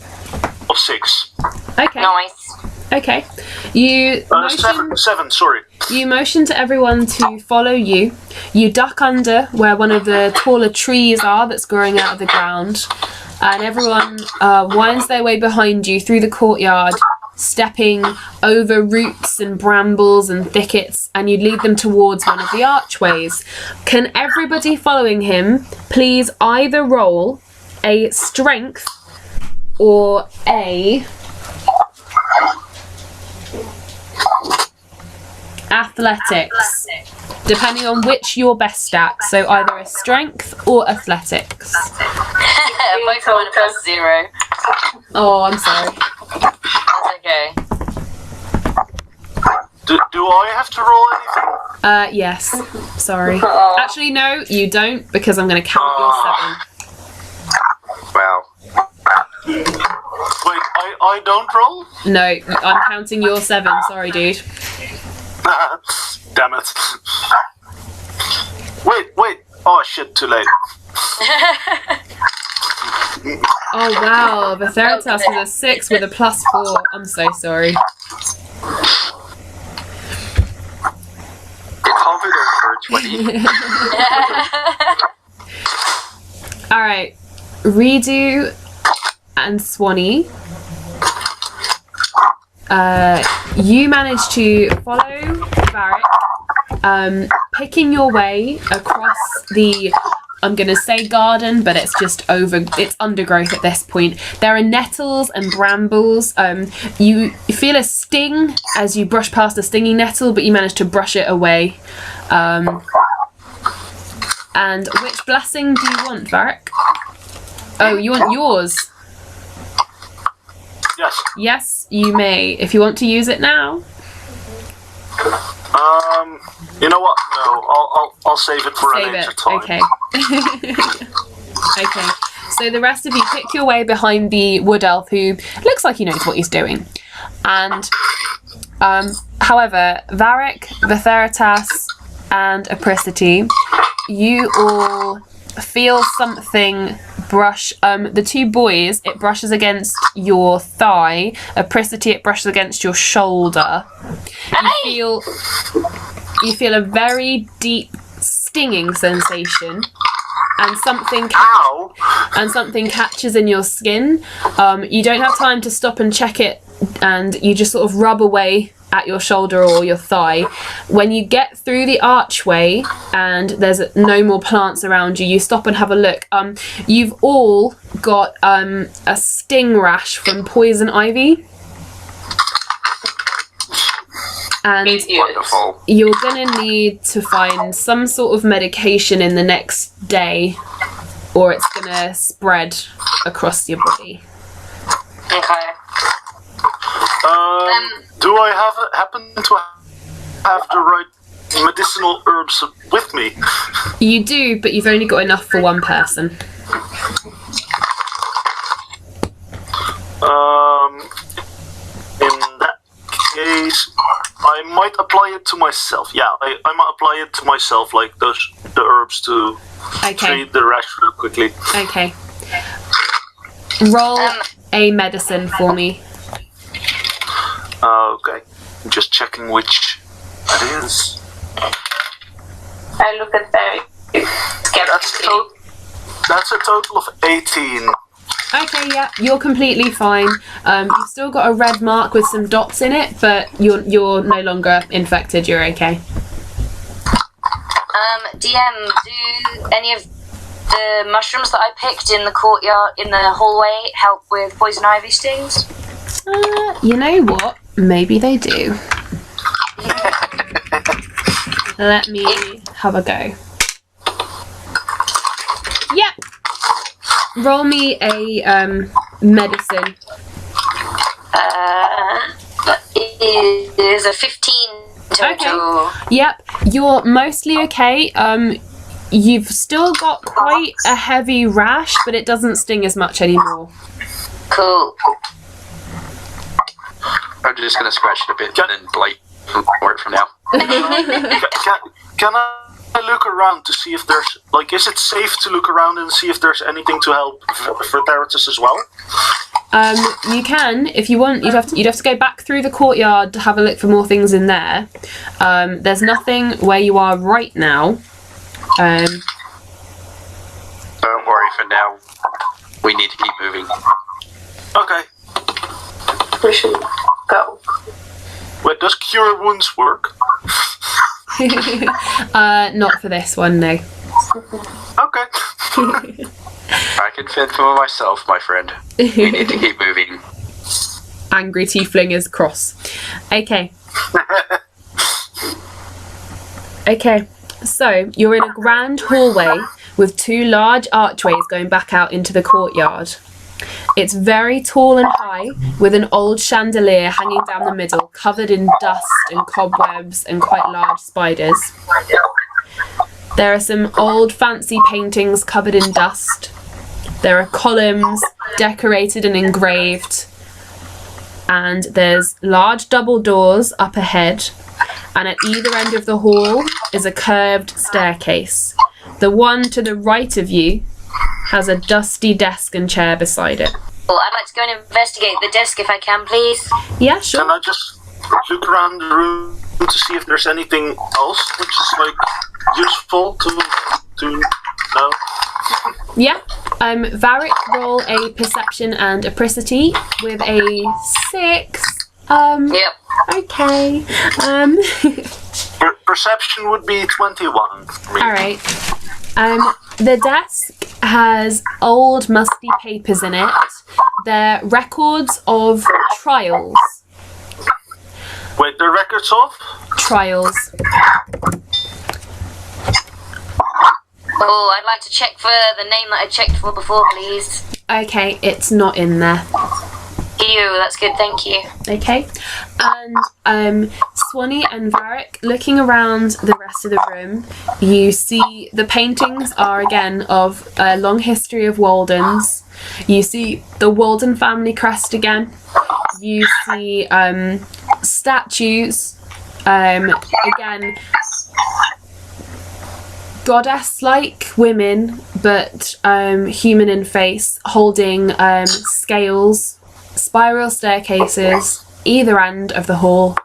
of 6. Okay. Nice. Okay. You motion, Seven, sorry. you motion to everyone to follow you. You duck under where one of the taller trees are that's growing out of the ground. And everyone winds their way behind you through the courtyard, stepping over roots and brambles and thickets, and you lead them towards one of the archways. Can everybody following him please either roll a strength or a athletics, depending on which you're best at. So either a strength or athletics. Both mine are plus 0. Oh, I'm sorry. That's okay. Do I have to roll anything? Yes. Sorry. Oh. Actually, no, you don't, because I'm going to count your 7. Wow. Wait, I don't roll? No, I'm counting your 7. Sorry, dude. Damn it. Wait. Oh shit, too late. Oh, wow. The third task was a 6 with a plus 4. I'm so sorry. It hovered over 20. Alright. Redo and Swanee. you manage to follow Varric, picking your way across the, I'm going to say garden, but it's just it's undergrowth at this point. There are nettles and brambles. You feel a sting as you brush past a stinging nettle, but you manage to brush it away. And which blessing do you want, Varric? Oh, you want yours? Yes. Yes, you may. If you want to use it now. You know what? No, I'll save it for a later time. Okay. Okay. So the rest of you pick your way behind the wood elf, who looks like he knows what he's doing. And, however, Varric, Vitheritas, and Apricity, you all feel something brush. The two boys, it brushes against your thigh. Apricity, it brushes against your shoulder. You feel a very deep stinging sensation, and something catches in your skin. You don't have time to stop and check it, and you just sort of rub away at your shoulder or your thigh. When you get through the archway and there's no more plants around you, you stop and have a look. You've all got a sting rash from poison ivy. And Wonderful. you're gonna need to find some sort of medication in the next day, or it's gonna spread across your body. Okay. Do I happen to have the right medicinal herbs with me? You do, but you've only got enough for one person. In that case, I might apply it to myself. Yeah, I might apply it to myself, like the herbs to treat the rash real quickly. Okay. Roll a medicine for me. Okay. I'm just checking which it is. I look at Barry. That's a total of 18. Okay, yeah, you're completely fine. You've still got a red mark with some dots in it, but you're no longer infected. You're okay. DM, do any of the mushrooms that I picked in the courtyard, in the hallway, help with poison ivy stings? You know what? Maybe they do. Let me have a go. Yep. Roll me a medicine. It is a 15 total. Okay. Yep. You're mostly okay. You've still got quite a heavy rash, but it doesn't sting as much anymore. Cool. I'm just going to scratch it a bit and then blight for it from now. Can I look around to see if there's, like, is it safe to look around and see if there's anything to help for Theratus as well? You can, if you want. You'd have to go back through the courtyard to have a look for more things in there. There's nothing where you are right now. Don't worry, for now. We need to keep moving. Okay. We should go. Wait, does cure wounds work? Not for this one, no. Okay. I can fend for myself, my friend. We need to keep moving. Angry tiefling is cross. Okay. Okay, so you're in a grand hallway with two large archways going back out into the courtyard. It's very tall and high, with an old chandelier hanging down the middle, covered in dust and cobwebs and quite large spiders. There are some old fancy paintings covered in dust. There are columns decorated and engraved. And there's large double doors up ahead. And at either end of the hall is a curved staircase. The one to the right of you has a dusty desk and chair beside it. Well, I'd like to go and investigate the desk if I can, please. Yeah, sure. Can I just look around the room to see if there's anything else which is, like, useful to know? Yeah. Varric, roll a perception and apricity with a 6. Yep. Okay. Perception would be 21 for me. All right. The desk has old, musty papers in it. They're records of trials. Wait, the records of? Trials. Oh, I'd like to check for the name that I checked for before, please. Okay, it's not in there. Ew, that's good, thank you. Okay. And Swanee and Varric, looking around the rest of the room, you see the paintings are again of a long history of Woldans. You see the Woldan family crest again. You see statues, again, goddess-like women, but human in face, holding scales, spiral staircases either end of the hall,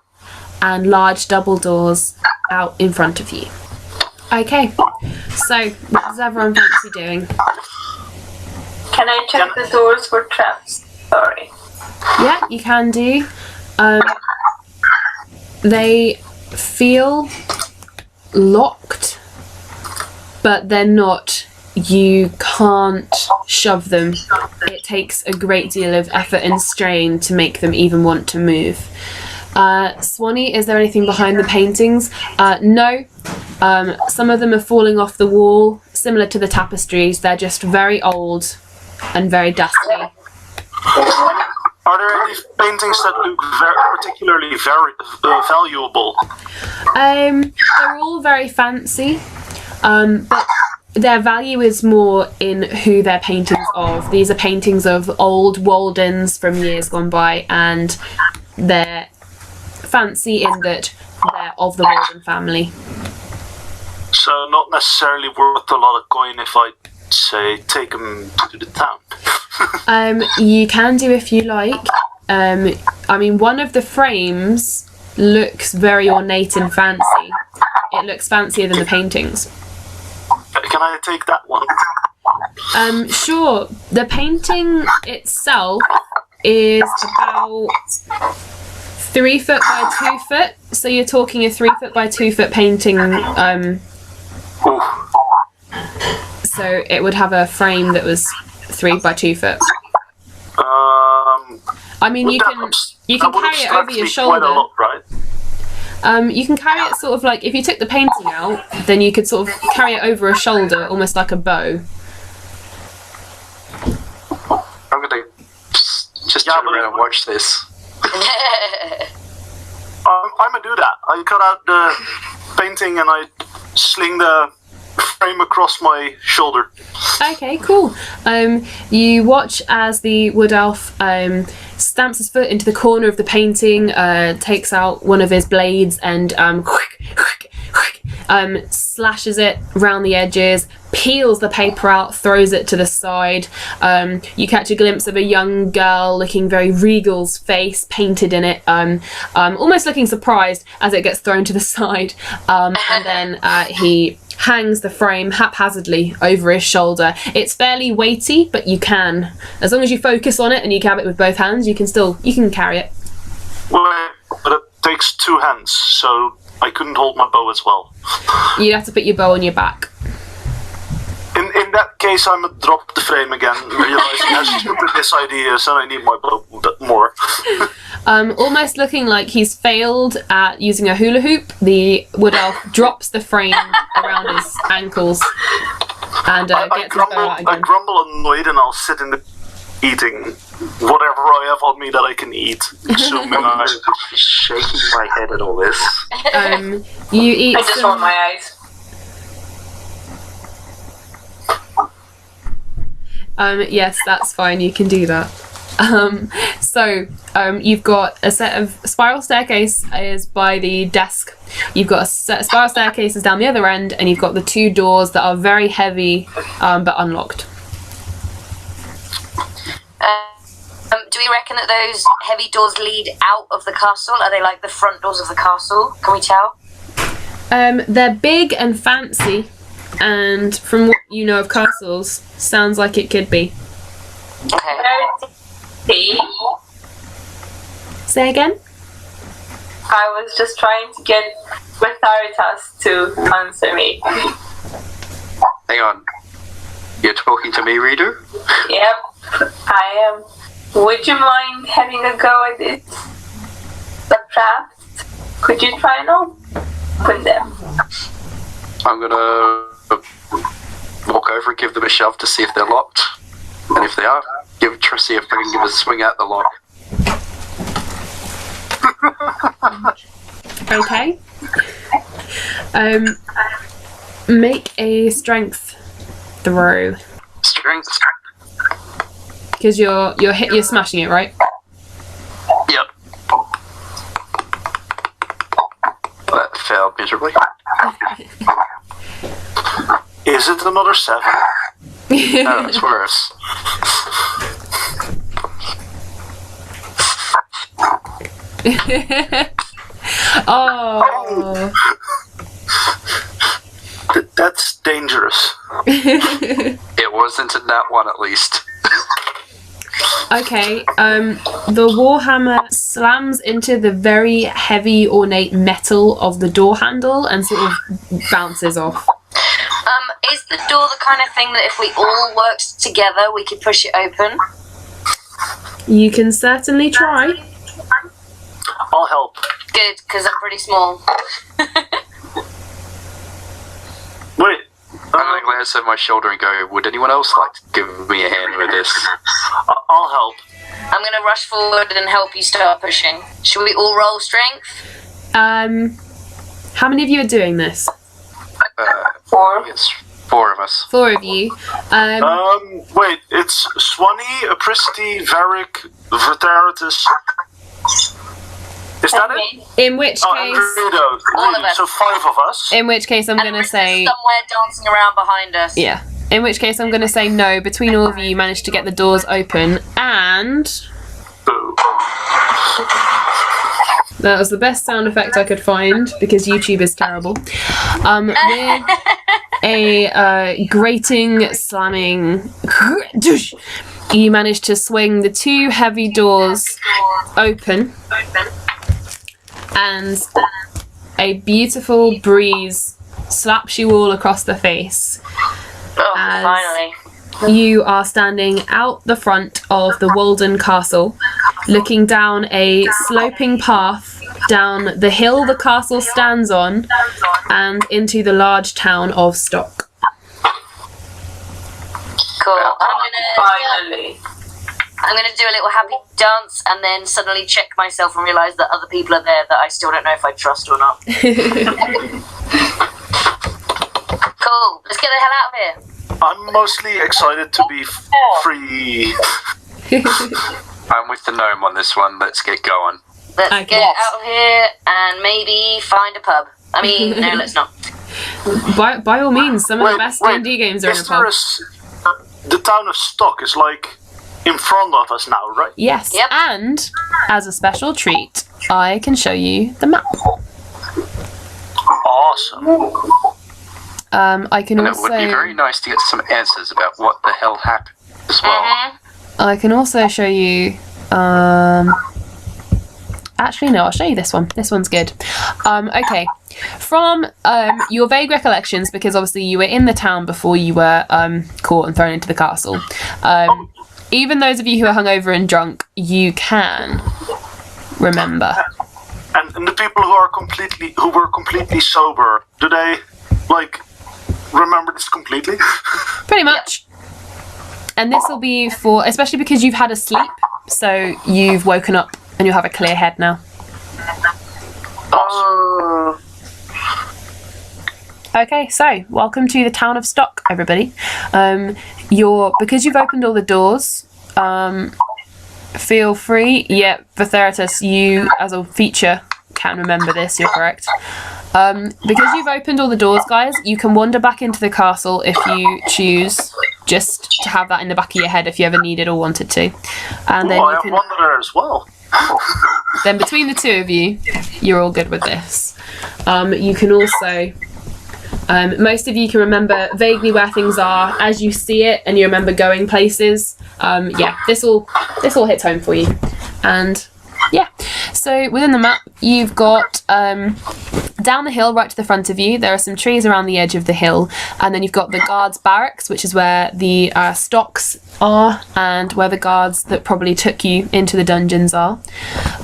and large double doors out in front of you. Okay, so what does everyone fancy doing? Can I check the doors for traps? Sorry. Yeah, you can do. They feel locked, but they're not. You can't shove them. It takes a great deal of effort and strain to make them even want to move. Swanee, is there anything behind the paintings? No. Some of them are falling off the wall, similar to the tapestries. They're just very old and very dusty. Are there any paintings that look particularly valuable? They're all very fancy, but their value is more in who they're paintings of. These are paintings of old Woldans from years gone by, and they're fancy in that they're of the Woldan family. So not necessarily worth a lot of coin if I say take them to the town. You can do if you like. I mean, one of the frames looks very ornate and fancy. It looks fancier than the paintings. Can I take that one? Sure. The painting itself is about 3 foot by 2 foot. So you're talking a 3 foot by 2 foot painting. So it would have a frame that was 3 by 2 foot. I mean, you can carry it over your shoulder. Quite a lot, right? You can carry it sort of like, if you took the painting out, then you could sort of carry it over a shoulder, almost like a bow. I'm gonna just turn around and watch this. I'm gonna do that. I cut out the painting and I sling the frame across my shoulder. Okay, cool. You watch as the wood elf stamps his foot into the corner of the painting, takes out one of his blades and slashes it around the edges, peels the paper out, throws it to the side. You catch a glimpse of a young girl looking very regal's face painted in it, almost looking surprised as it gets thrown to the side, and then he hangs the frame haphazardly over his shoulder. It's fairly weighty, but you can, as long as you focus on it and you grab it with both hands, you can carry it. Well, but it takes 2 hands, so I couldn't hold my bow as well. You'd have to put your bow on your back. In that case, I'm gonna drop the frame again, realizing how stupid this idea is, and I need my bow more. Almost looking like he's failed at using a hula hoop, the wood elf drops the frame around his ankles and gets his bow out again. I grumble annoyed, and I'll sit in the eating whatever I have on me that I can eat. Assuming I'm shaking my head at all this. You eat. I just want my eyes. Yes, that's fine. You can do that. So you've got a set of spiral staircases by the desk. You've got a set of spiral staircases down the other end, and you've got the 2 doors that are very heavy, but unlocked. Do we reckon that those heavy doors lead out of the castle? Are they like the front doors of the castle? Can we tell? They're big and fancy, and from what you know of castles, sounds like it could be. Okay. Say again? I was just trying to get Betharitas to answer me. Hang on. You're talking to me, reader? Yep, I am. Would you mind having a go at it? The craft? Could you try and open them? I'm gonna walk over and give them a shove to see if they're locked. And if they are, see if I can give a swing at the lock. Okay. Make a strength throw. Strength. Because you're smashing it, right? Yep. That failed miserably. Is it another 7? No, it's worse. Oh. That's dangerous. It wasn't in that one, at least. Okay, the warhammer slams into the very heavy, ornate metal of the door handle and sort of bounces off. Is the door the kind of thing that if we all worked together, we could push it open? You can certainly try. I'll help. Good, because I'm pretty small. Wait. I'm going to glance over my shoulder and go, would anyone else like to give me a hand with this? I'll help. I'm going to rush forward and help you start pushing. Should we all roll strength? How many of you are doing this? 4. It's 4 of us. 4 of you. Wait, it's Swanee, Apricity, Varric, Verteritus. Is that it? In which Oh, case, and Rito. All of us. So 5 of us. in which case, I'm And gonna Arissa's say somewhere dancing around behind us. yeah. In which case, I'm gonna say no. Between all of you, you managed to get the doors open, and Boo. that was the best sound effect I could find because YouTube is terrible. With a grating, slamming, you managed to swing the 2 heavy doors open, and a beautiful breeze slaps you all across the face. Oh, As- finally. You are standing out the front of the Woldan Castle, looking down a sloping path down the hill the castle stands on and into the large town of Stock. Cool. Finally. I'm gonna do a little happy dance and then suddenly check myself and realise that other people are there that I still don't know if I trust or not. Cool. Let's get the hell out of here. I'm mostly excited to be free. I'm with the gnome on this one. Let's get going. Let's Okay. get out of here and maybe find a pub. I mean, no, let's not. By all means, some of the best D&D games are in a Is there pub. the town of Stock is like in front of us now, right? Yes, Yep. and as a special treat, I can show you the map. Awesome. I can And also it would be very nice to get some answers about what the hell happened as well. I can also show you. Actually, no, I'll show you this one. This one's good. Okay, from your vague recollections, because obviously you were in the town before you were caught and thrown into the castle. Even those of you who are hungover and drunk, you can remember. And the people who were completely sober, do they remember this completely? Pretty much. And this will be for, especially because you've had a sleep, so you've woken up and you'll have a clear head now. Okay, so welcome to the town of Stock, everybody. Because you've opened all the doors, feel free. Yeah, Vetheritus, you as a feature can remember this. You're correct. Because you've opened all the doors, guys, you can wander back into the castle if you choose, just to have that in the back of your head if you ever needed or wanted to. And then I you have can. Wanderer as well. Then between the 2 of you, you're all good with this. You can also. Most of you can remember vaguely where things are as you see it, and you remember going places. Yeah, this all hits home for you, and yeah. So So within the map, you've got down the hill right to the front of you, there are some trees around the edge of the hill, and then you've got the guards' barracks, which is where the stocks are and where the guards that probably took you into the dungeons are.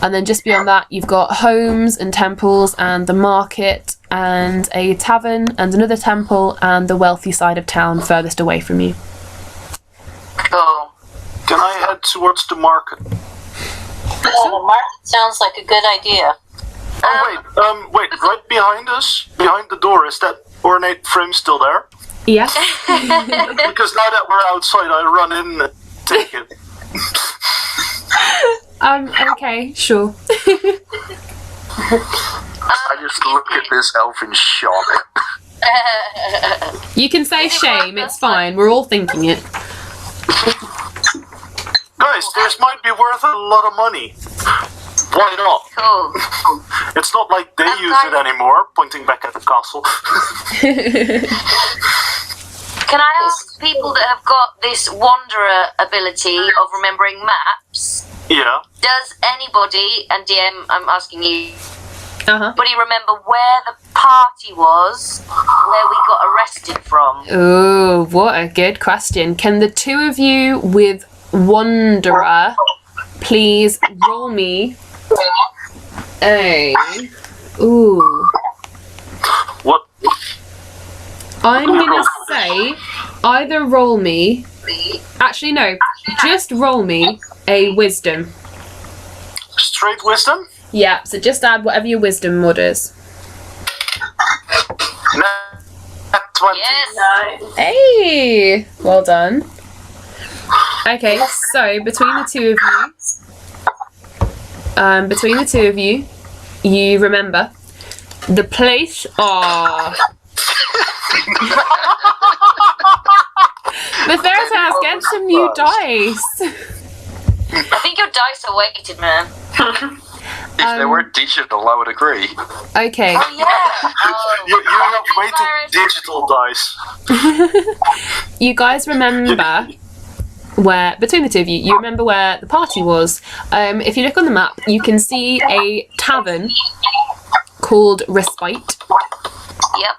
And then just beyond that, you've got homes and temples and the market and a tavern and another temple and the wealthy side of town furthest away from you. Cool. Can I head towards the market? Yeah, the market sounds like a good idea. Wait, right behind us, behind the door, is that ornate frame still there? Yes. Because now that we're outside, I run in and take it. Okay, sure. I just look at this elf in shock. You can say shame, it's fine, we're all thinking it. Guys, this might be worth a lot of money. Why not? Cool. It's not like they use it anymore, pointing back at the castle. Can I ask people that have got this wanderer ability of remembering maps, Yeah. does anybody, and DM, I'm asking you, Uh-huh. anybody remember where the party was, where we got arrested from? Ooh, what a good question. Can the two of you with Wanderer please roll me a... Ooh. What? I'm gonna say either roll me... Actually, no. Just roll me a wisdom. Straight wisdom? Yeah, so just add whatever your wisdom mod is. At 20. Yes. Nice. Hey! Well done. Okay, so between the two of you, you remember the place. Oh, Betheritas, get some new dice. I think your dice are weighted, man. If they weren't digital, I would agree. Okay. Oh, yeah. Oh, You have weighted digital dice. You guys remember where, between the two of you, you remember where the party was. If you look on the map, you can see a tavern called Respite. Yep.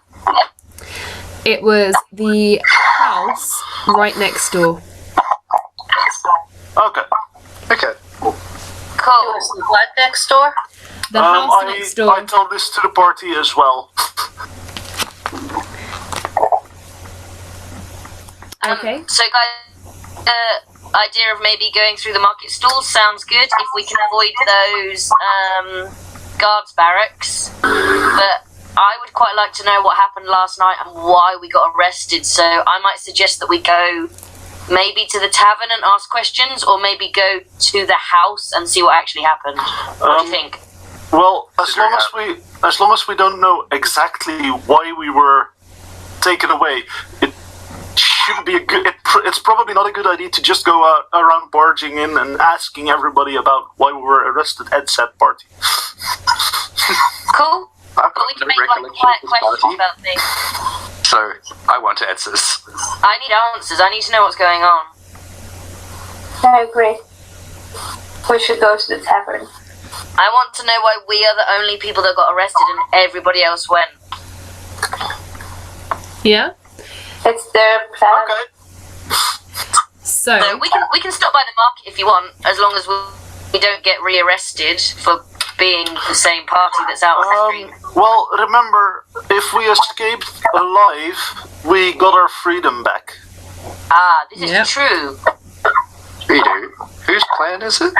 It was the house right next door. Okay. It Okay. Cool. was the what next door? The house next door. I told this to the party as well. Okay. So, guys, idea of maybe going through the market stalls sounds good if we can avoid those guards barracks. But I would quite like to know what happened last night and why we got arrested. So I might suggest that we go maybe to the tavern and ask questions, or maybe go to the house and see what actually happened. What do you think? Well, as long as we don't know exactly why we were taken away, it shouldn't be it's probably not a good idea to just go around barging in and asking everybody about why we were arrested at said party. Cool. I've But we got can no make like recollection quiet of this questions party, about things. so I want answers. I need answers. I need to know what's going on. I agree. We should go to the tavern. I want to know why we are the only people that got arrested and everybody else went. Yeah. It's their plan. Okay. So So we can stop by the market if you want, as long as we don't get rearrested for being the same party that's out on the street. Well, remember, if we escaped alive, we got our freedom back. Ah, this is Yep. true. We do. Whose plan is it?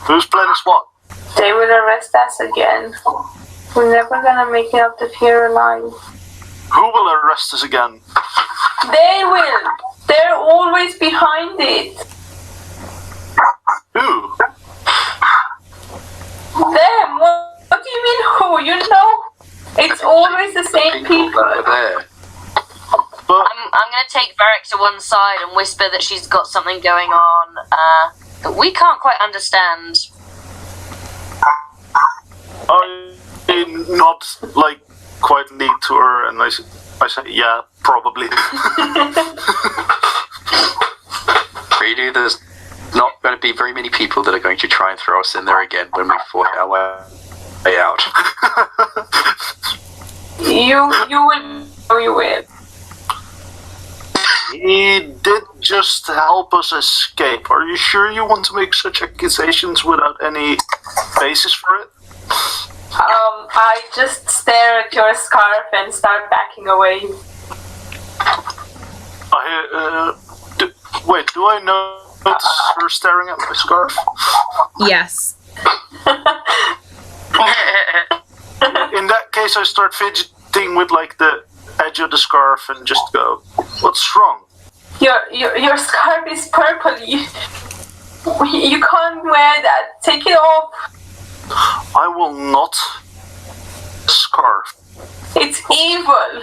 Whose plan is what? They will arrest us again. We're never gonna make it out of here alive. Who will arrest us again? They will! They're always behind it. Who? Them! What do you mean who? You know? It's always the same People that are people. there. But I'm going to take Varric to one side and whisper that she's got something going on that we can't quite understand. I nod like quietly to her, and I say, yeah, probably. Redo, there's not not going to be very many people that are going to try and throw us in there again when we fought our way out. You will. Oh, you will. He did just help us escape. Are you sure you want to make such accusations without any basis for it? I just stare at your scarf and start backing away. Wait, do I notice her staring at my scarf? Yes. In that case, I start fidgeting with like the edge of the scarf and just go, "What's wrong?" Your scarf is purple. You can't wear that. Take it off. I will not. Scarf. It's evil.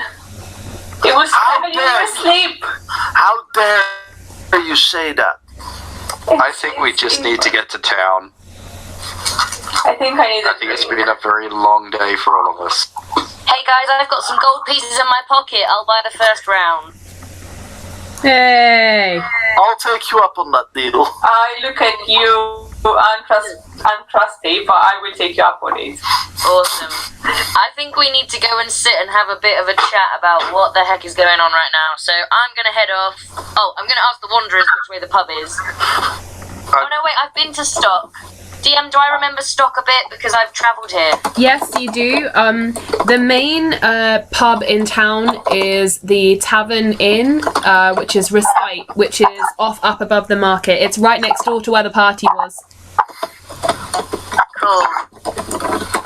It was when you were asleep. How dare you say that? I think we just need to get to town. I think I need I think it's been a very long day for all of us. Hey guys, I've got some gold pieces in my pocket. I'll buy the first round. Hey. I'll take you up on that deal. I look at you, untrusty, but I will take you up on it. Awesome. I think we need to go and sit and have a bit of a chat about what the heck is going on right now. So I'm going to head off. Oh, I'm going to ask the Wanderers which way the pub is. Oh no, wait, I've been to Stock. DM, do I remember Stock a bit because I've travelled here? Yes, you do. The main pub in town is the Tavern Inn, which is Respite, which is up above the market. It's right next door to where the party was. Cool.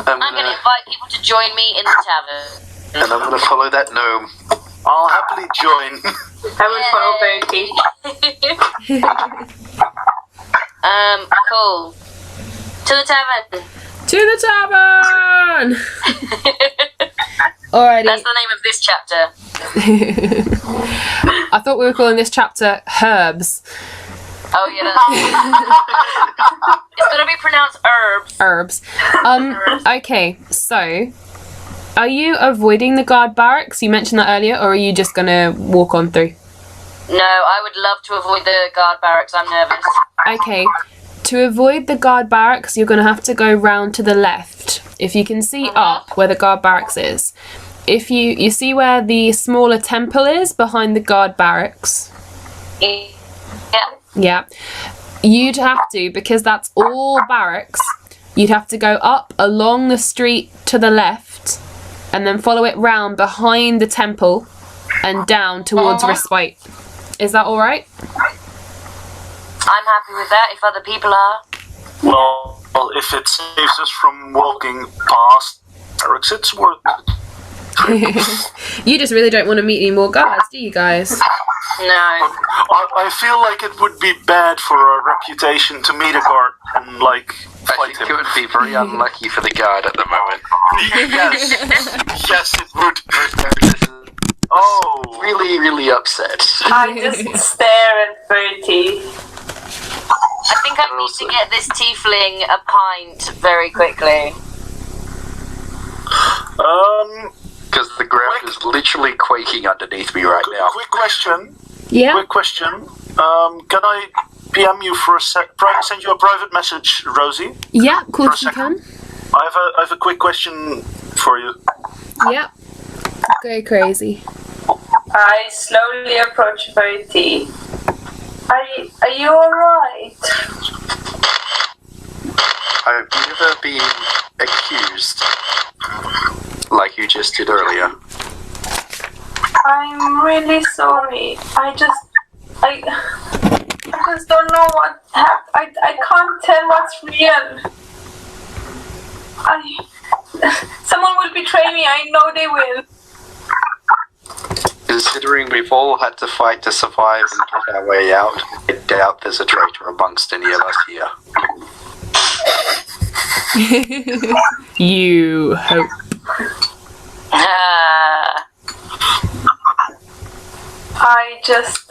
I'm going to invite people to join me in the tavern. And I'm going to follow that gnome. I'll happily join. I will follow Bertie. Cool. To the tavern. To the tavern! Alrighty. That's the name of this chapter. I thought we were calling this chapter Herbs. Oh, yeah. It's going to be pronounced herbs. Herbs. Okay, so are you avoiding the guard barracks? You mentioned that earlier, or are you just going to walk on through? No, I would love to avoid the guard barracks. I'm nervous. Okay. To avoid the guard barracks, you're going to have to go round to the left. If you can see up where the guard barracks is. If you see where the smaller temple is behind the guard barracks. Yeah. Yeah. You'd have to, because that's all barracks, you'd have to go up along the street to the left and then follow it round behind the temple and down towards Respite. Is that alright? I'm happy with that, if other people are. Well, if it saves us from walking past barracks, it's worth it. You just really don't want to meet any more guards, do you guys? No. I feel like it would be bad for our reputation to meet a guard and, like, I fight think him. it would be very unlucky for the guard at the moment. Yes, it would. Oh, Really, really upset. I just stare at Bertie. I think I need to get this tiefling a pint very quickly. Because the ground is literally quaking underneath me right now. quick question. Yeah? Quick question. Can I PM you for send you a private message, Rosie? Yeah, of course For a you can. I have a quick question for you. Yeah. Go crazy. I slowly approach Bertie. Are you alright? I've never been accused like you just did earlier. I'm really sorry. I just don't know what happened. I can't tell what's real. Someone will betray me. I know they will. Considering we've all had to fight to survive and get our way out, I doubt there's a traitor amongst any of us here. You hope. I just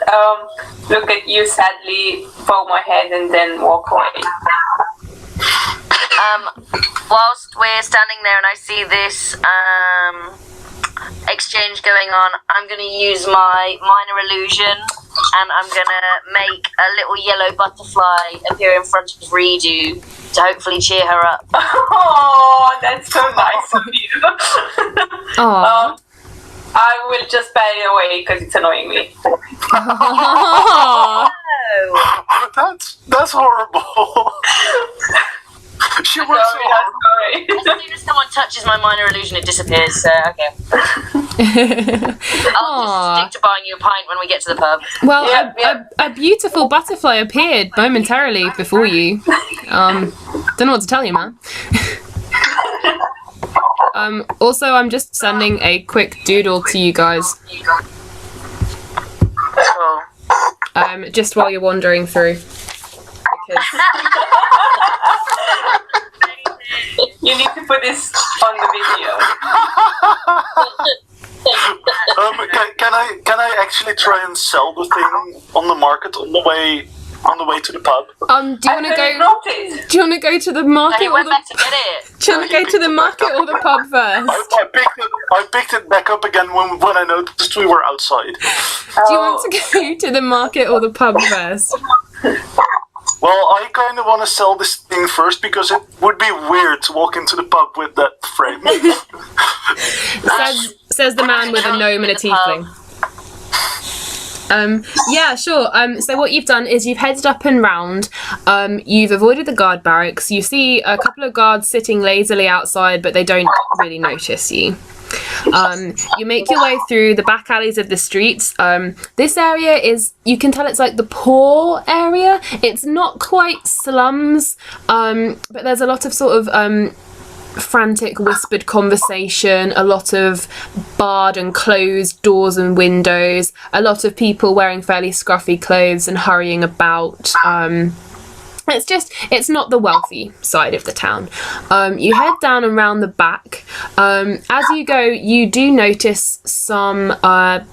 look at you sadly, bow my head, and then walk away. Whilst we're standing there and I see this exchange going on, I'm going to use my minor illusion and I'm gonna make a little yellow butterfly appear in front of Redo to hopefully cheer her up. Oh, that's so nice of you. Aww. I will just bat it away because it's annoying me. Aw. Oh. That's horrible. She works so hard. Sorry. As soon as someone touches my minor illusion, it disappears. So okay. I'll Aw. just stick to buying you a pint when we get to the pub. Well, Yep. a beautiful butterfly appeared momentarily before you. Don't know what to tell you, man. Also, I'm just sending a quick doodle to you guys, Cool. just while you're wandering through. Because You need to put this on the video. Can I actually try and sell the thing on the market on the way to the pub? do you want to go? Notice. Do you want to go to the market He or went the? back to get it. Do you want to go to the market or the pub first? I picked it back up again when I noticed we were outside. Do you want to go to the market or the pub first? Well, I kind of want to sell this thing first because it would be weird to walk into the pub with that frame. Says the man with a gnome and a tiefling. Yeah, sure. So what you've done is you've headed up and round. You've avoided the guard barracks. You see a couple of guards sitting lazily outside, but they don't really notice you. You make your way through the back alleys of the streets. This area is, you can tell it's like the poor area. It's not quite slums, but there's a lot of sort of frantic whispered conversation, a lot of barred and closed doors and windows, a lot of people wearing fairly scruffy clothes and hurrying about. It's not the wealthy side of the town. You head down and round the back. As you go, you do notice some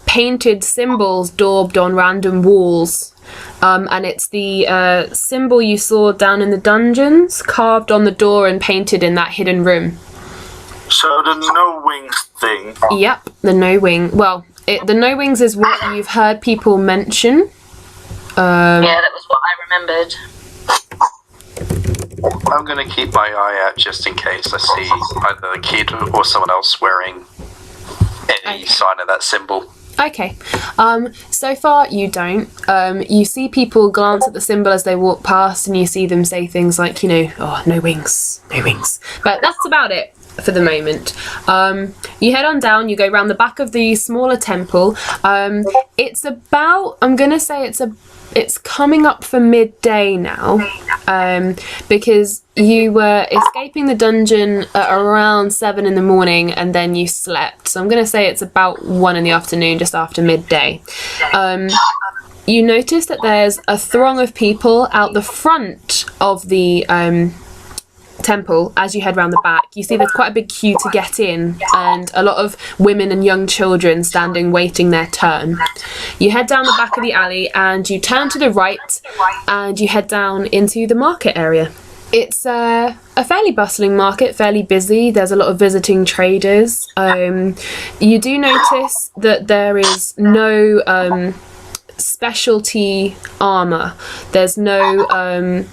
painted symbols daubed on random walls. And it's the symbol you saw down in the dungeons, carved on the door and painted in that hidden room. So the no wings thing. Yep, the no wing. Well, the no wings is what you've heard people mention. Yeah, that was what I remembered. I'm going to keep my eye out just in case I see either a kid or someone else wearing any sign of that symbol. Okay. So far you don't. You see people glance at the symbol as they walk past, and you see them say things like, you know, oh, no wings, no wings. But that's about it for the moment. You head on down, you go round the back of the smaller temple. It's about, I'm going to say it's coming up for midday now, because you were escaping the dungeon at around 7 in the morning and then you slept. So I'm going to say it's about 1 in the afternoon, just after midday. You notice that there's a throng of people out the front of the temple as you head round the back. You see there's quite a big queue to get in and a lot of women and young children standing waiting their turn. You head down the back of the alley and you turn to the right and you head down into the market area. It's a fairly bustling market, fairly busy. There's a lot of visiting traders. You do notice that there is no specialty armour. There's no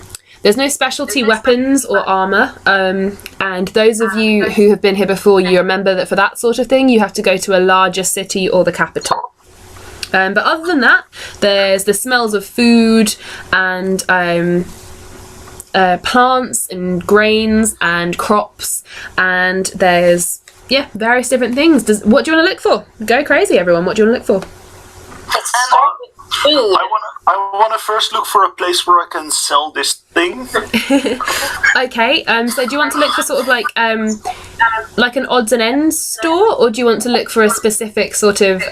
specialty weapons or armour, and those of you who have been here before, you remember that for that sort of thing you have to go to a larger city or the capital. But other than that, there's the smells of food and plants and grains and crops, and there's various different things. What do you want to look for? Go crazy, everyone. What do you want to look for? Food. I want to first look for a place where I can sell this thing. Okay, so do you want to look for sort of like an odds and ends store, or do you want to look for a specific sort of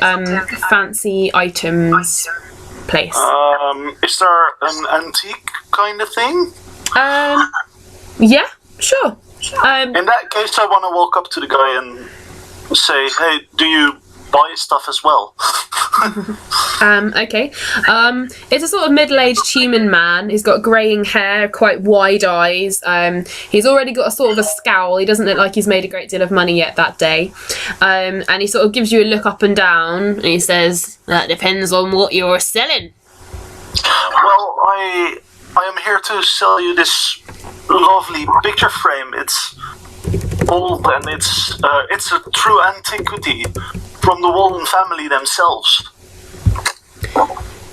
fancy items place? Is there an antique kind of thing? Yeah, sure. In that case, I want to walk up to the guy and say, hey, do you buy stuff as well. Okay. It's a sort of middle-aged human man. He's got greying hair, quite wide eyes. He's already got a sort of a scowl. He doesn't look like he's made a great deal of money yet that day. And he sort of gives you a look up and down, and he says, "That depends on what you're selling." Well, I am here to sell you this lovely picture frame. It's old and it's a true antiquity from the Woldan family themselves.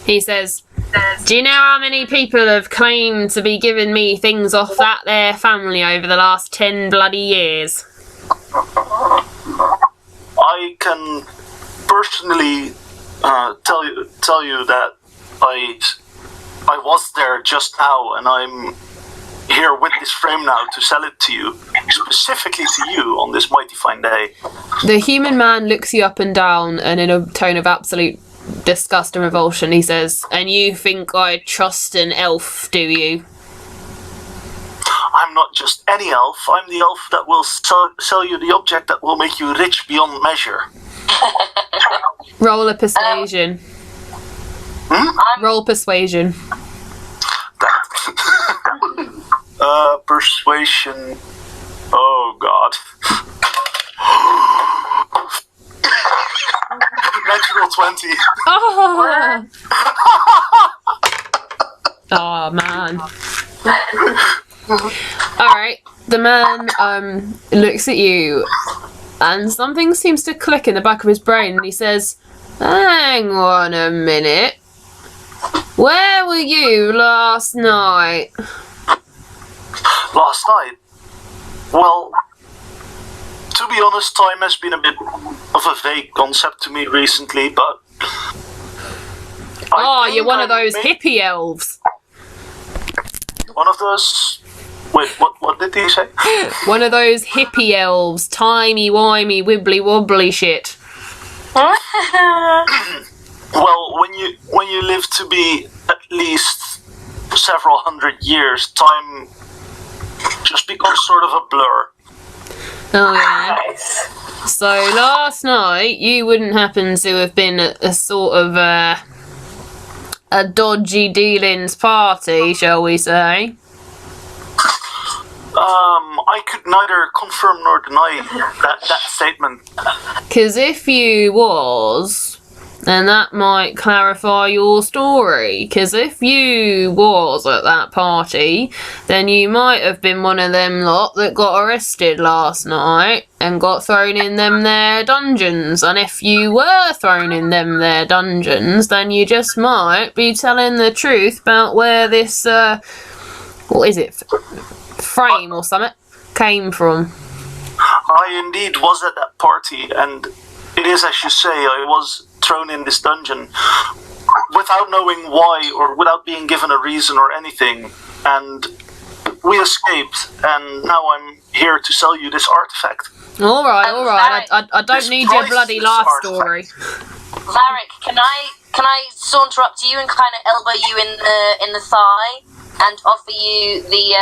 He says, "Do you know how many people have claimed to be giving me things off that there family over the last 10 bloody years?" I can personally tell you that I was there just now, and I'm here with this frame now to sell it to you, specifically to you on this mighty fine day. The human man looks you up and down, and in a tone of absolute disgust and revulsion, he says, "And you think I trust an elf, do you?" I'm not just any elf. I'm the elf that will sell you the object that will make you rich beyond measure. Roll a persuasion. Roll persuasion. Persuasion. Oh God. Natural 20. Oh, oh man. Alright, the man looks at you and something seems to click in the back of his brain, and he says, "Hang on a minute. Where were you last night?" Last night? Well, to be honest, time has been a bit of a vague concept to me recently, but... Oh, you're one of those hippie elves. One of those... Wait, what did he say? One of those hippie elves, timey-wimey, wibbly-wobbly shit. Well, when you live to be at least several hundred years, time just becomes sort of a blur. Oh yeah. Nice. So last night you wouldn't happen to have been at a sort of a dodgy dealings party, shall we say? I could neither confirm nor deny that statement. Because if you was, then that might clarify your story. Because if you was at that party, then you might have been one of them lot that got arrested last night and got thrown in them there dungeons. And if you were thrown in them there dungeons, then you just might be telling the truth about where this, what is it, frame or something came from. I indeed was at that party, and it is as you say, I was thrown in this dungeon without knowing why or without being given a reason or anything, and we escaped, and now I'm here to sell you this artifact. Alright. I don't need your bloody life story. Varric, can I saunter up to you and kind of elbow you in the thigh and offer you the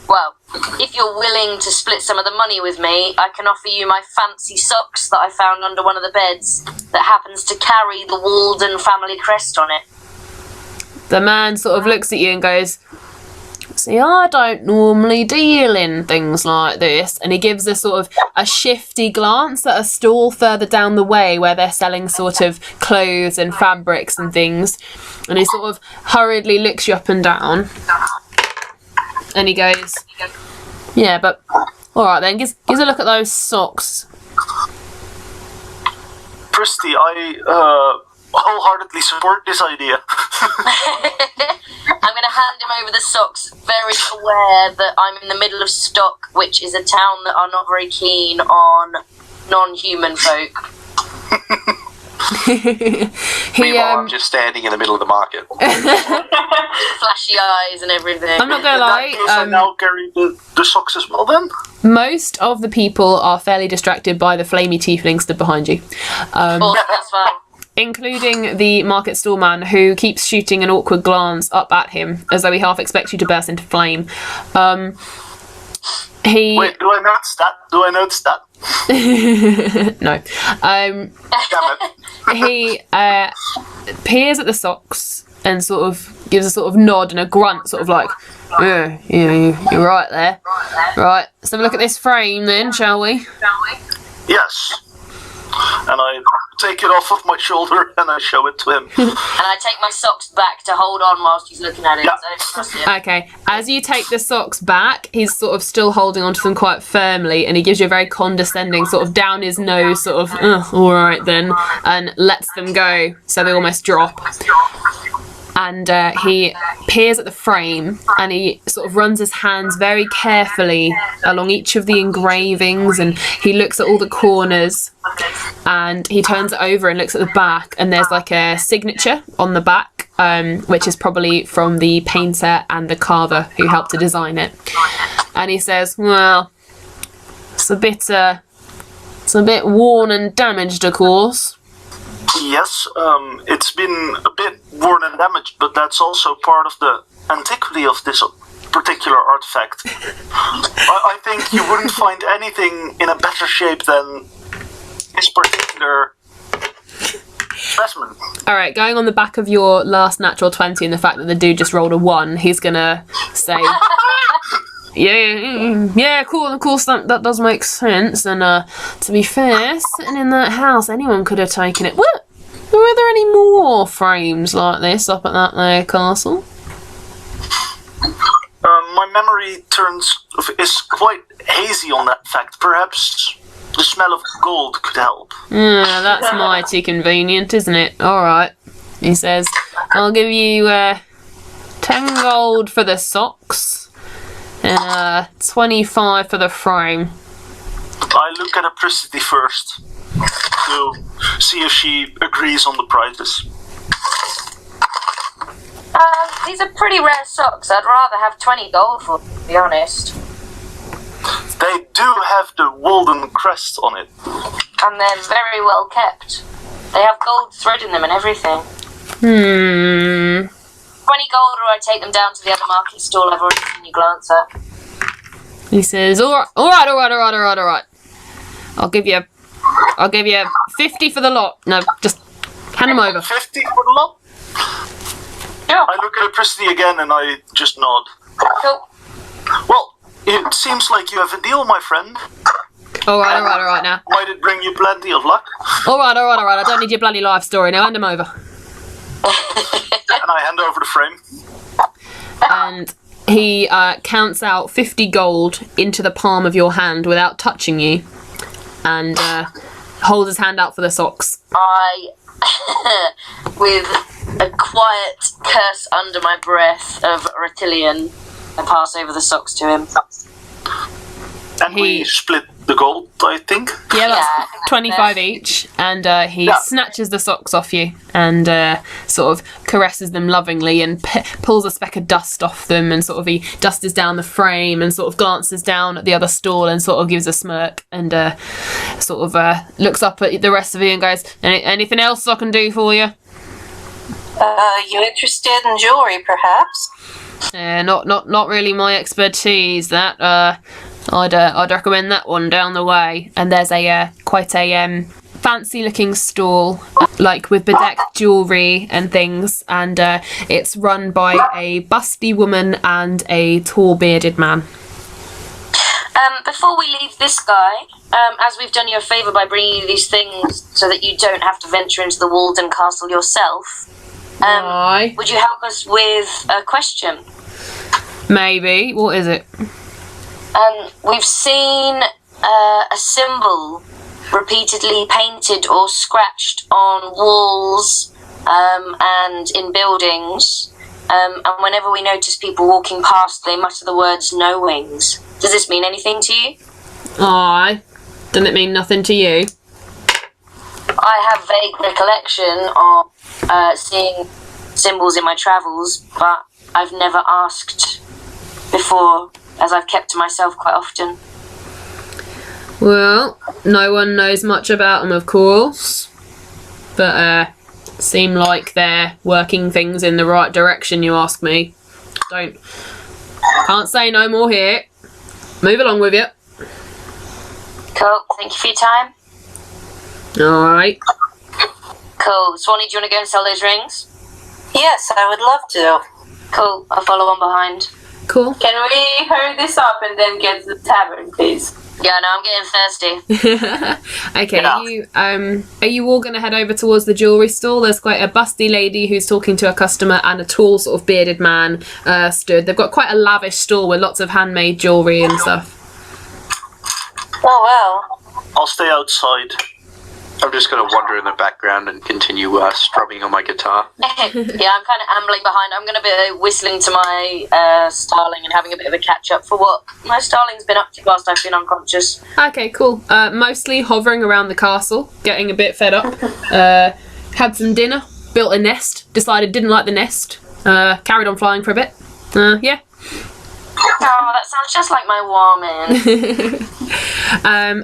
well, if you're willing to split some of the money with me, I can offer you my fancy socks that I found under one of the beds that happens to carry the Woldan family crest on it. The man sort of looks at you and goes, "See, I don't normally deal in things like this," and he gives a sort of a shifty glance at a stall further down the way where they're selling sort of clothes and fabrics and things, and he sort of hurriedly looks you up and down, and he goes, "Yeah, but alright then, gives a look at those socks." Christy, I wholeheartedly support this idea. I'm going to hand him over the socks, very aware that I'm in the middle of Stock, which is a town that are not very keen on non-human folk. Meanwhile, I'm just standing in the middle of the market. Flashy eyes and everything. I'm not gonna lie, I now carry the socks as well then? most of the people are fairly distracted by the flamey tiefling stood behind you. Awesome, that's fine. Including the market stall man, who keeps shooting an awkward glance up at him as though he half expects you to burst into flame. Wait, do I notice that? No. Damn it. He peers at the socks and sort of gives a sort of nod and a grunt, sort of like, yeah, you're right there. Right, let's have a look at this frame then, shall we? Yes. And I take it off of my shoulder and I show it to him. And I take my socks back to hold on whilst he's looking at it. Yeah. So I don't trust him. Okay, as you take the socks back, he's sort of still holding onto them quite firmly, and he gives you a very condescending sort of down his nose sort of, all right then, and lets them go so they almost drop. And he peers at the frame and he sort of runs his hands very carefully along each of the engravings, and he looks at all the corners, and he turns it over and looks at the back, and there's like a signature on the back, which is probably from the painter and the carver who helped to design it. And he says, well, it's a bit worn and damaged, of course. Yes, it's been a bit worn and damaged, but that's also part of the antiquity of this particular artifact. I think you wouldn't find anything in a better shape than this particular specimen. Alright, going on the back of your last natural 20 and the fact that the dude just rolled a 1, he's gonna say, yeah, cool, of course that does make sense, and to be fair, sitting in that house, anyone could have taken it. What? Were there any more frames like this up at that there castle? My memory is quite hazy on that fact. Perhaps the smell of gold could help. Yeah, that's mighty convenient, isn't it? Alright, he says, I'll give you 10 gold for the socks and 25 for the frame. I look at Apricity first to see if she agrees on the prices. These are pretty rare socks. I'd rather have 20 gold for them, to be honest. They do have the Woldan crest on it. And they're very well kept. They have gold thread in them and everything. 20 gold, or I take them down to the other market stall I've already seen you glance at. He says, all right. I'll give you 50 for the lot. No, just hand them over. 50 for the lot? Yeah. I look at Apricity again and I just nod. Cool. Well, it seems like you have a deal, my friend. All right now. Might it bring you plenty of luck? All right. I don't need your bloody life story now. Hand them over. And I hand over the frame. And he counts out 50 gold into the palm of your hand without touching you, and holds his hand out for the socks. I, with a quiet curse under my breath of Reptilian, I pass over the socks to him. And we split the gold, I think. Yeah, that's Yeah, 25 each, and he snatches the socks off you and sort of caresses them lovingly and pulls a speck of dust off them, and sort of he dusts down the frame and sort of glances down at the other stall and sort of gives a smirk and sort of looks up at the rest of you and goes, anything else I can do for you? You interested in jewelry, perhaps? Not really my expertise, that. I'd recommend that one down the way. And there's a quite a fancy looking stall, like with bedecked jewellery and things, and it's run by a busty woman and a tall bearded man. Before we leave this guy, as we've done you a favour by bringing you these things so that you don't have to venture into the Woldan Castle yourself, Aye. would you help us with a question? Maybe. What is it? We've seen a symbol repeatedly painted or scratched on walls and in buildings, and whenever we notice people walking past, they mutter the words "no wings." Does this mean anything to you? Aye. Doesn't it mean nothing to you? I have vague recollection of seeing symbols in my travels, but I've never asked before, as I've kept to myself quite often. Well, no one knows much about them, of course, but seem like they're working things in the right direction, you ask me. Can't say no more here. Move along with you. Cool. Thank you for your time. Alright. Cool. Swanee, do you want to go and sell those rings? Yes, I would love to. Cool. I'll follow on behind. Cool. Can we hurry this up and then get to the tavern, please? Yeah, no, I'm getting thirsty. Okay, are you all going to head over towards the jewellery stall? There's quite a busty lady who's talking to a customer and a tall sort of bearded man stood. They've got quite a lavish stall with lots of handmade jewellery and stuff. Oh, wow. I'll stay outside. I'm just going to wander in the background and continue strumming on my guitar. Yeah, I'm kind of ambling behind. I'm going to be whistling to my starling and having a bit of a catch-up for what my starling's been up to whilst I've been unconscious. Okay, cool. Mostly hovering around the castle, getting a bit fed up. Had some dinner, built a nest, decided didn't like the nest, carried on flying for a bit. Yeah. Oh, that sounds just like my woman.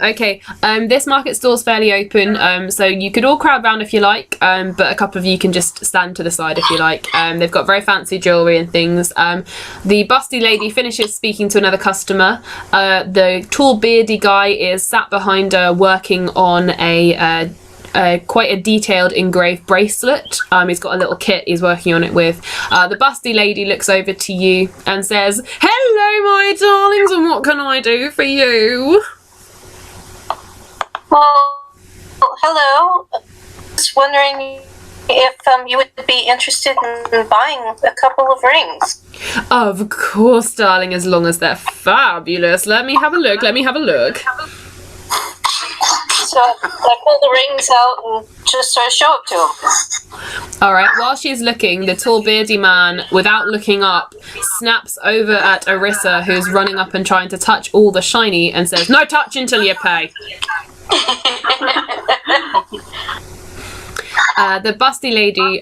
Okay, this market stall's fairly open, so you could all crowd round if you like, but a couple of you can just stand to the side if you like. They've got very fancy jewellery and things. The busty lady finishes speaking to another customer. The tall beardy guy is sat behind her working on quite a detailed engraved bracelet. He's got a little kit he's working on it with. The busty lady looks over to you and says, "Hello, my darlings, and what can I do for you?" Well, hello. Just wondering if you would be interested in buying a couple of rings. Of course, darling, as long as they're fabulous. Let me have a look. So I pull the rings out and just sort of show it to him. Alright, while she's looking, the tall beardy man, without looking up, snaps over at Orissa, who's running up and trying to touch all the shiny, and says, "No touch until you pay." The busty lady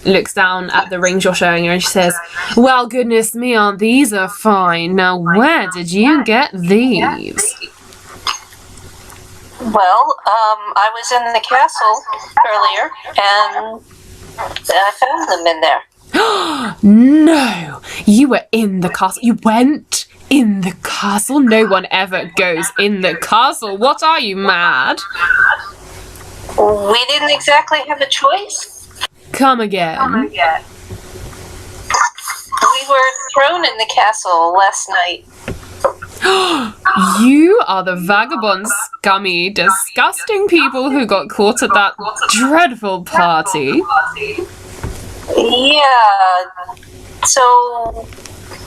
looks down at the rings you're showing her and she says, "Well, goodness me, aren't these are fine. Now, where did you get these?" Well, I was in the castle earlier, and I found them in there. No, you were in the castle. You went in the castle? No one ever goes in the castle. What are you, mad? We didn't exactly have a choice. Come again. We were thrown in the castle last night. You are the vagabond, scummy, disgusting people who got caught at that dreadful party. Yeah. So,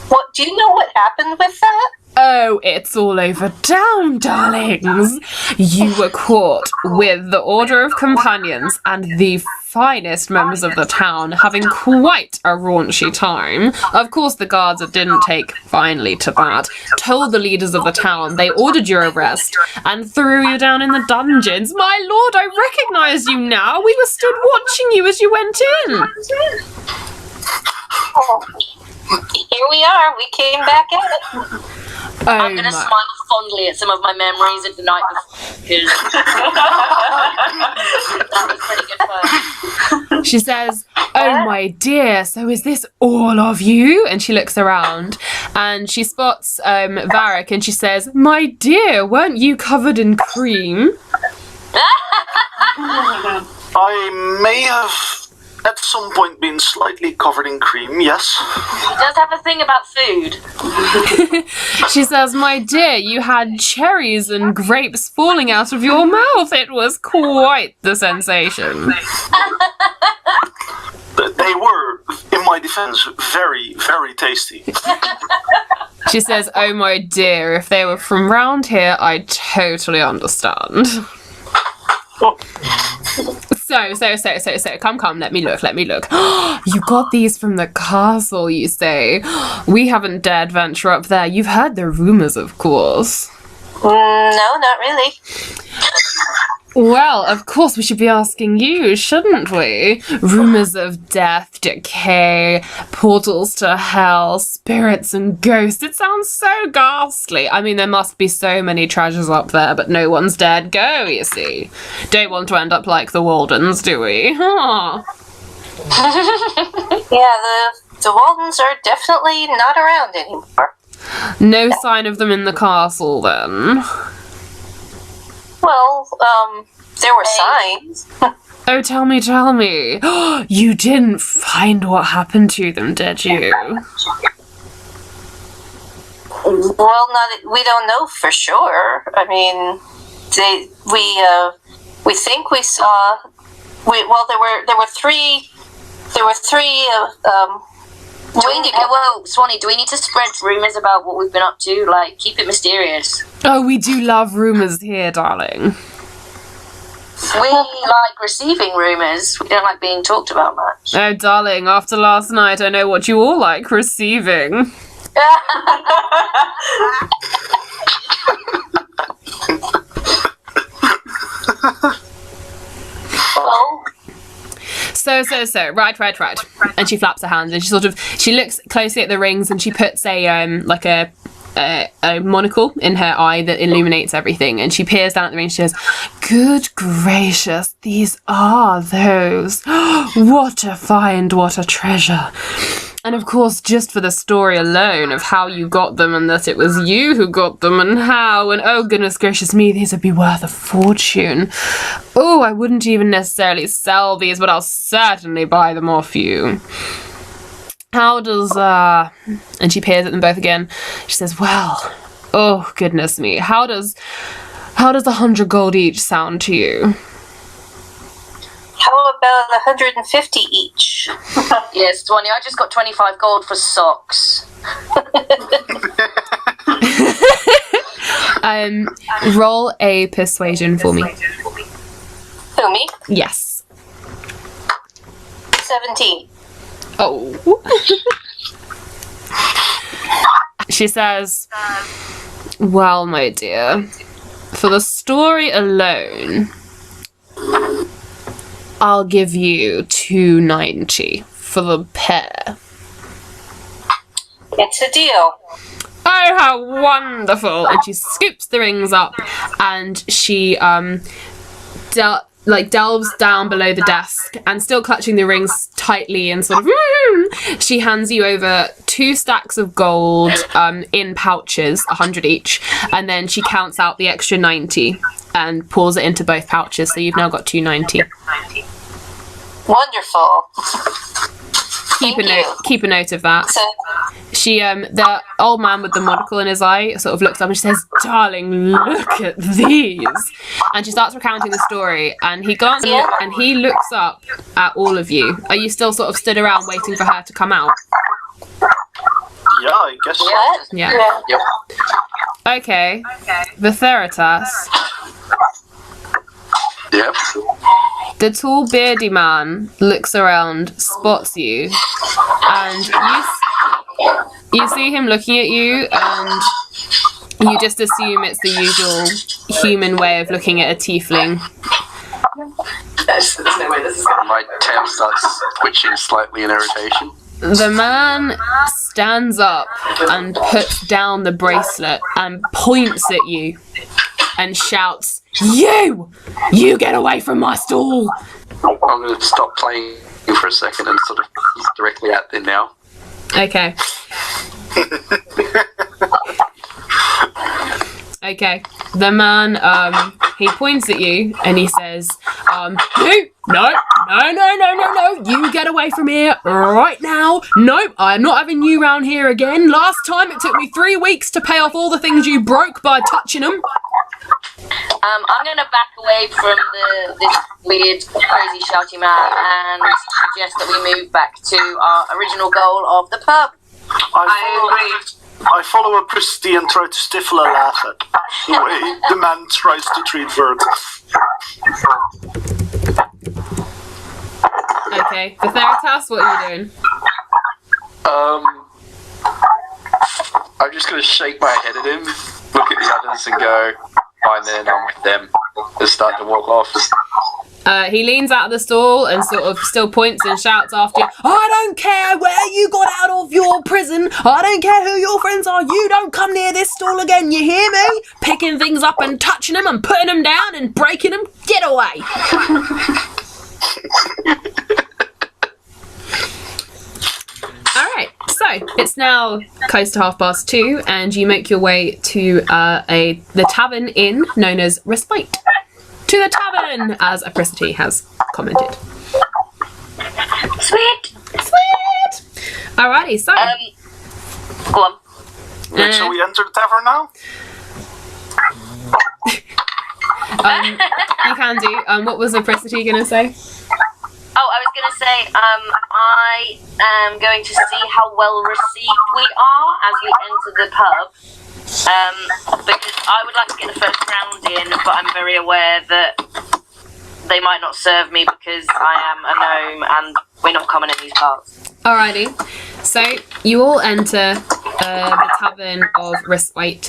what? Do you know what happened with that? Oh, it's all over town, darlings. You were caught with the Order of Companions and the finest members of the town having quite a raunchy time. Of course, the guards didn't take finely to that, told the leaders of the town they ordered your arrest and threw you down in the dungeons. My lord, I recognise you now. We were stood watching you as you went in. Oh, here we are. We came back at it. I'm going to smile fondly at some of my memories of the night before, because that was pretty good fun. She says, "Oh my dear, so is this all of you?" And she looks around and she spots Varric and she says, "My dear, weren't you covered in cream?" I may have at some point been slightly covered in cream, yes. He does have a thing about food. She says, "My dear, you had cherries and grapes falling out of your mouth. It was quite the sensation." They were, in my defense, very, very tasty. She says, "Oh my dear, if they were from round here, I totally understand." So, come, let me look. You got these from the castle, you say? We haven't dared venture up there. You've heard the rumours, of course. No, not really. Well, of course we should be asking you, shouldn't we? Rumours of death, decay, portals to hell, spirits and ghosts. It sounds so ghastly. I mean, there must be so many treasures up there, but no one's dared go, you see. Don't want to end up like the Woldans, do we? Huh. Yeah, the Woldans are definitely not around anymore. No sign of them in the castle, then? Well, there were signs. Oh, tell me. You didn't find what happened to them, did you? Well, we don't know for sure. I mean, we think we saw. There were three. Swanee, do we need to spread rumours about what we've been up to? Like, keep it mysterious. Oh, we do love rumours here, darling. We like receiving rumours. We don't like being talked about much. Oh, darling, after last night, I know what you all like receiving. Oh. So, right. And she flaps her hands and she looks closely at the rings and she puts a monocle in her eye that illuminates everything, and she peers down at the ring and she says, "Good gracious, these are those. What a find, what a treasure. And of course, just for the story alone of how you got them and that it was you who got them and how, and oh goodness gracious me, these would be worth a fortune. Oh, I wouldn't even necessarily sell these, but I'll certainly buy them off you. How does, and she peers at them both again. She says, well, oh goodness me, how does 100 gold each sound to you? How about 150 each? Yes, Swanee, I just got 25 gold for socks. Roll a persuasion for me. Who, me? Yes. 17. Oh. She says, well, my dear, for the story alone, I'll give you 290 for the pair. It's a deal. Oh, how wonderful! And she scoops the rings up and she delves down below the desk and still clutching the rings tightly and sort of she hands you over 2 stacks of gold in pouches, 100 each, and then she counts out the extra 90 and pours it into both pouches, so you've now got 290. Wonderful. Keep a note of that. So, She, the old man with the monocle in his eye sort of looks up and she says, darling, look at these. And she starts recounting the story and he glances and he looks up at all of you. Are you still sort of stood around waiting for her to come out? Yeah, I guess so. what? Yeah. Yep. Okay. Vitheritas. Yep. The tall beardy man looks around, spots you, and you see him looking at you, and you just assume it's the usual human way of looking at a tiefling. There's no way this is going My tail starts twitching slightly in irritation. The man stands up and puts down the bracelet and points at you and shouts, You get away from my stall! I'm going to stop playing for a second and sort of look directly at them now. Okay. Okay. The man, he points at you and he says, No, you get away from here right now. Nope, I'm not having you round here again. Last time it took me 3 weeks to pay off all the things you broke by touching them. I'm going to back away from this weird, crazy, shouty man and suggest that we move back to our original goal of the pub. I follow a Christie and try to stifle a laugh at the way the man tries to treat Virgil. Okay, Vitheritas, what are you doing? I'm just going to shake my head at him, look at the others and go, fine then, I'm with them, and start to walk off. He leans out of the stall and sort of still points and shouts after you, I don't care where you got out of your prison, I don't care who your friends are, you don't come near this stall again, you hear me? Picking things up and touching them and putting them down and breaking them, get away! Alright, so it's now close to 2:30 and you make your way to the tavern inn known as Respite. to the tavern, as Apricity has commented. Sweet. Alrighty, so. Go on. Wait, so we enter the tavern now? You can do. What was Apricity gonna say? Oh, I was going to say, I am going to see how well received we are as we enter the pub. Because I would like to get the first round in, but I'm very aware that they might not serve me because I am a gnome and we're not common in these parts. Alrighty. So, you all enter the Tavern of Respite.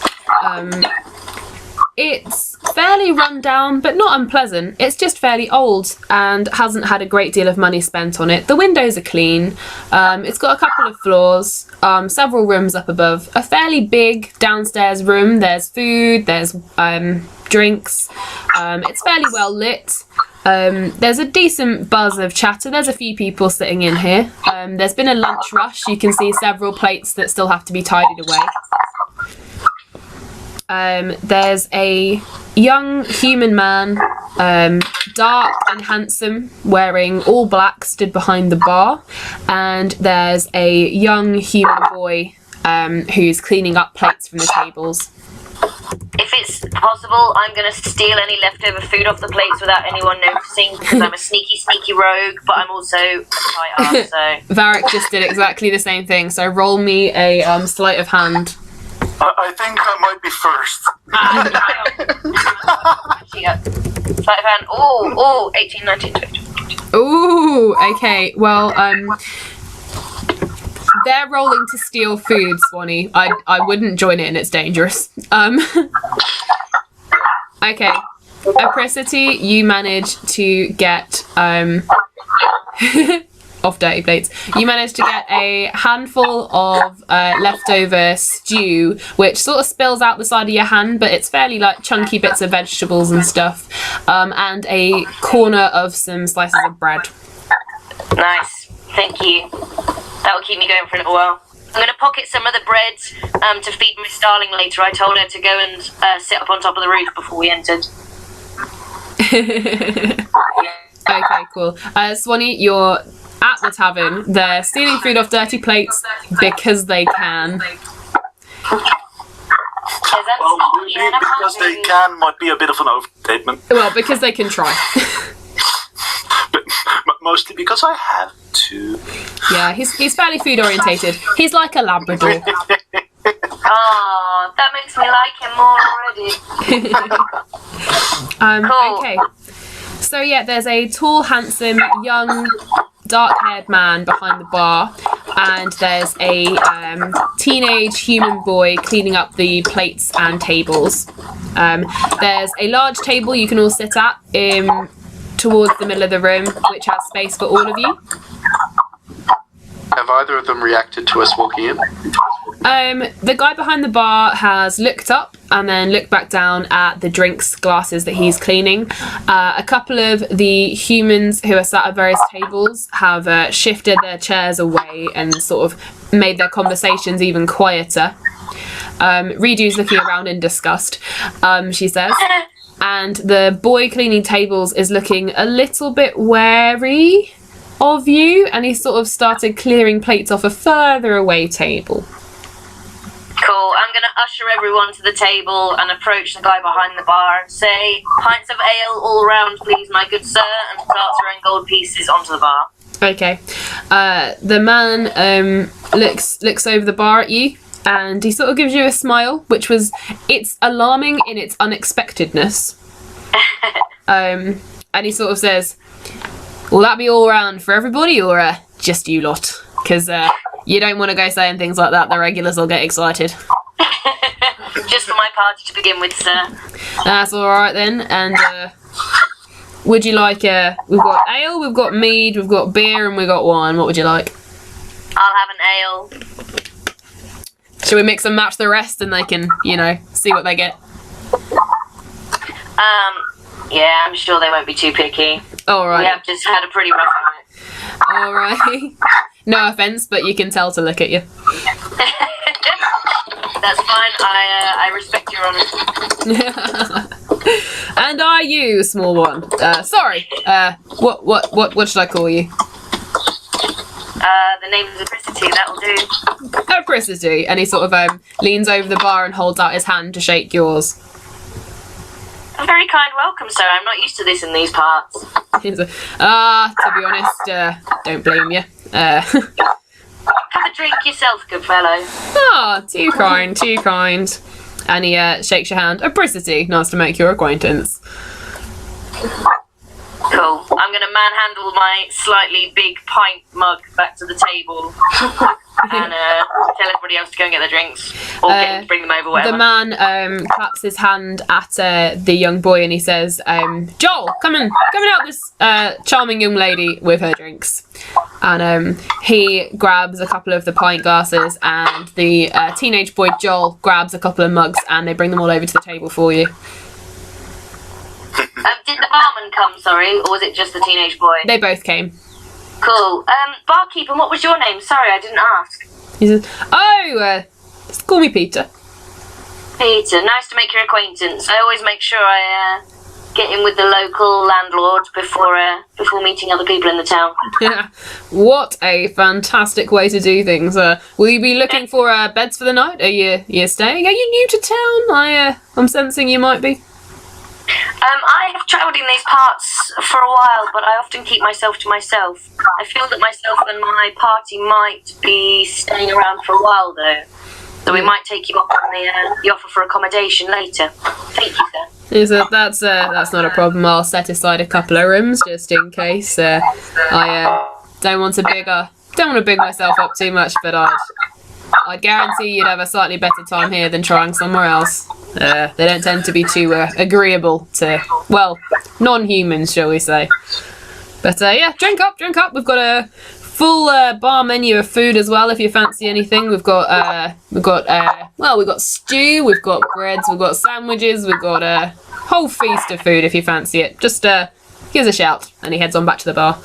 It's fairly run down, but not unpleasant. It's just fairly old and hasn't had a great deal of money spent on it. The windows are clean. It's got a couple of floors, several rooms up above, a fairly big downstairs room. There's food, there's drinks. It's fairly well lit. There's a decent buzz of chatter. There's a few people sitting in here. There's been a lunch rush. You can see several plates that still have to be tidied away. There's a young human man, dark and handsome, wearing all black, stood behind the bar, and there's a young human boy who's cleaning up plates from the tables. If it's possible, I'm going to steal any leftover food off the plates without anyone noticing, because I'm a sneaky rogue, but I'm also quite armed, so... Varric just did exactly the same thing, so roll me a sleight of hand. I think I might be first. Sleight of hand. Oh, 18, 19, 20. Ooh, okay. Well, they're rolling to steal food, Swanee. I wouldn't join in. It's dangerous. Okay. Apricity, you manage to get off dirty plates. You managed to get a handful of leftover stew, which sort of spills out the side of your hand, but it's fairly like chunky bits of vegetables and stuff, and a corner of some slices of bread. Nice, thank you. That will keep me going for a little while. I'm going to pocket some of the bread to feed Miss Starling later. I told her to go and sit up on top of the roof before we entered. Okay, cool. Swanee, you're at the tavern. They're stealing food off dirty plates because they can. Well, maybe because they can might be a bit of an overstatement. Well, because they can try. but mostly because I have to. Yeah, he's fairly food orientated. He's like a Labrador. Oh, that makes me like him more already. Cool. Okay. So yeah, there's a tall, handsome, young, dark-haired man behind the bar, and there's a teenage human boy cleaning up the plates and tables. There's a large table you can all sit at towards the middle of the room, which has space for all of you. Have either of them reacted to us walking in? The guy behind the bar has looked up and then looked back down at the drinks glasses that he's cleaning. A couple of the humans who are sat at various tables have shifted their chairs away and sort of made their conversations even quieter. Redo's looking around in disgust, she says. And the boy cleaning tables is looking a little bit wary of you, and he sort of started clearing plates off a further away table. Cool, I'm going to usher everyone to the table and approach the guy behind the bar and say, pints of ale all round, please, my good sir, and start throwing gold pieces onto the bar. Okay. The man looks over the bar at you, and he sort of gives you a smile, it's alarming in its unexpectedness. And he sort of says, will that be all round for everybody, or just you lot? Because you don't want to go saying things like that. The regulars will get excited. Just for my party to begin with, sir. That's all right then. And would you like? We've got ale, we've got mead, we've got beer, and we've got wine. What would you like? I'll have an ale. Should we mix and match the rest, and they can, see what they get? Yeah, I'm sure they won't be too picky. All right. We have just had a pretty rough night. All right. No offense, but you can tell to look at you. That's fine. I respect your honour. And are you, small one? Sorry. What should I call you? The name is Apricity. That'll do. Apricity. And he sort of leans over the bar and holds out his hand to shake yours. A very kind welcome, sir. I'm not used to this in these parts. He's like, to be honest, don't blame you. Have a drink yourself, good fellow. Too kind, too kind. And he shakes your hand. Apricity, nice to make your acquaintance. Cool. I'm going to manhandle my slightly big pint mug back to the table and tell everybody else to go and get their drinks or bring them over, whatever. The man claps his hand at the young boy and he says, Joel, come and help this charming young lady with her drinks. And he grabs a couple of the pint glasses and the teenage boy Joel grabs a couple of mugs and they bring them all over to the table for you. Did the barman come, sorry, or was it just the teenage boy? They both came. Cool. Barkeeper, what was your name? Sorry, I didn't ask. He says, just call me Peter. Peter, nice to make your acquaintance. I always make sure I get in with the local landlord before meeting other people in the town. What a fantastic way to do things. Will you be looking for beds for the night? Are you staying? Are you new to town? I'm sensing you might be. I have travelled in these parts for a while, but I often keep myself to myself. I feel that myself and my party might be staying around for a while, though. So we might take you up on the offer for accommodation later. Thank you, sir. That's not a problem. I'll set aside a couple of rooms just in case. I don't want to big myself up too much, but I'd guarantee you'd have a slightly better time here than trying somewhere else. They don't tend to be too agreeable to, well, non-humans, shall we say. But yeah, drink up. We've got a full bar menu of food as well if you fancy anything. We've got stew, we've got breads, we've got sandwiches, we've got a whole feast of food if you fancy it. Just give us a shout. And he heads on back to the bar.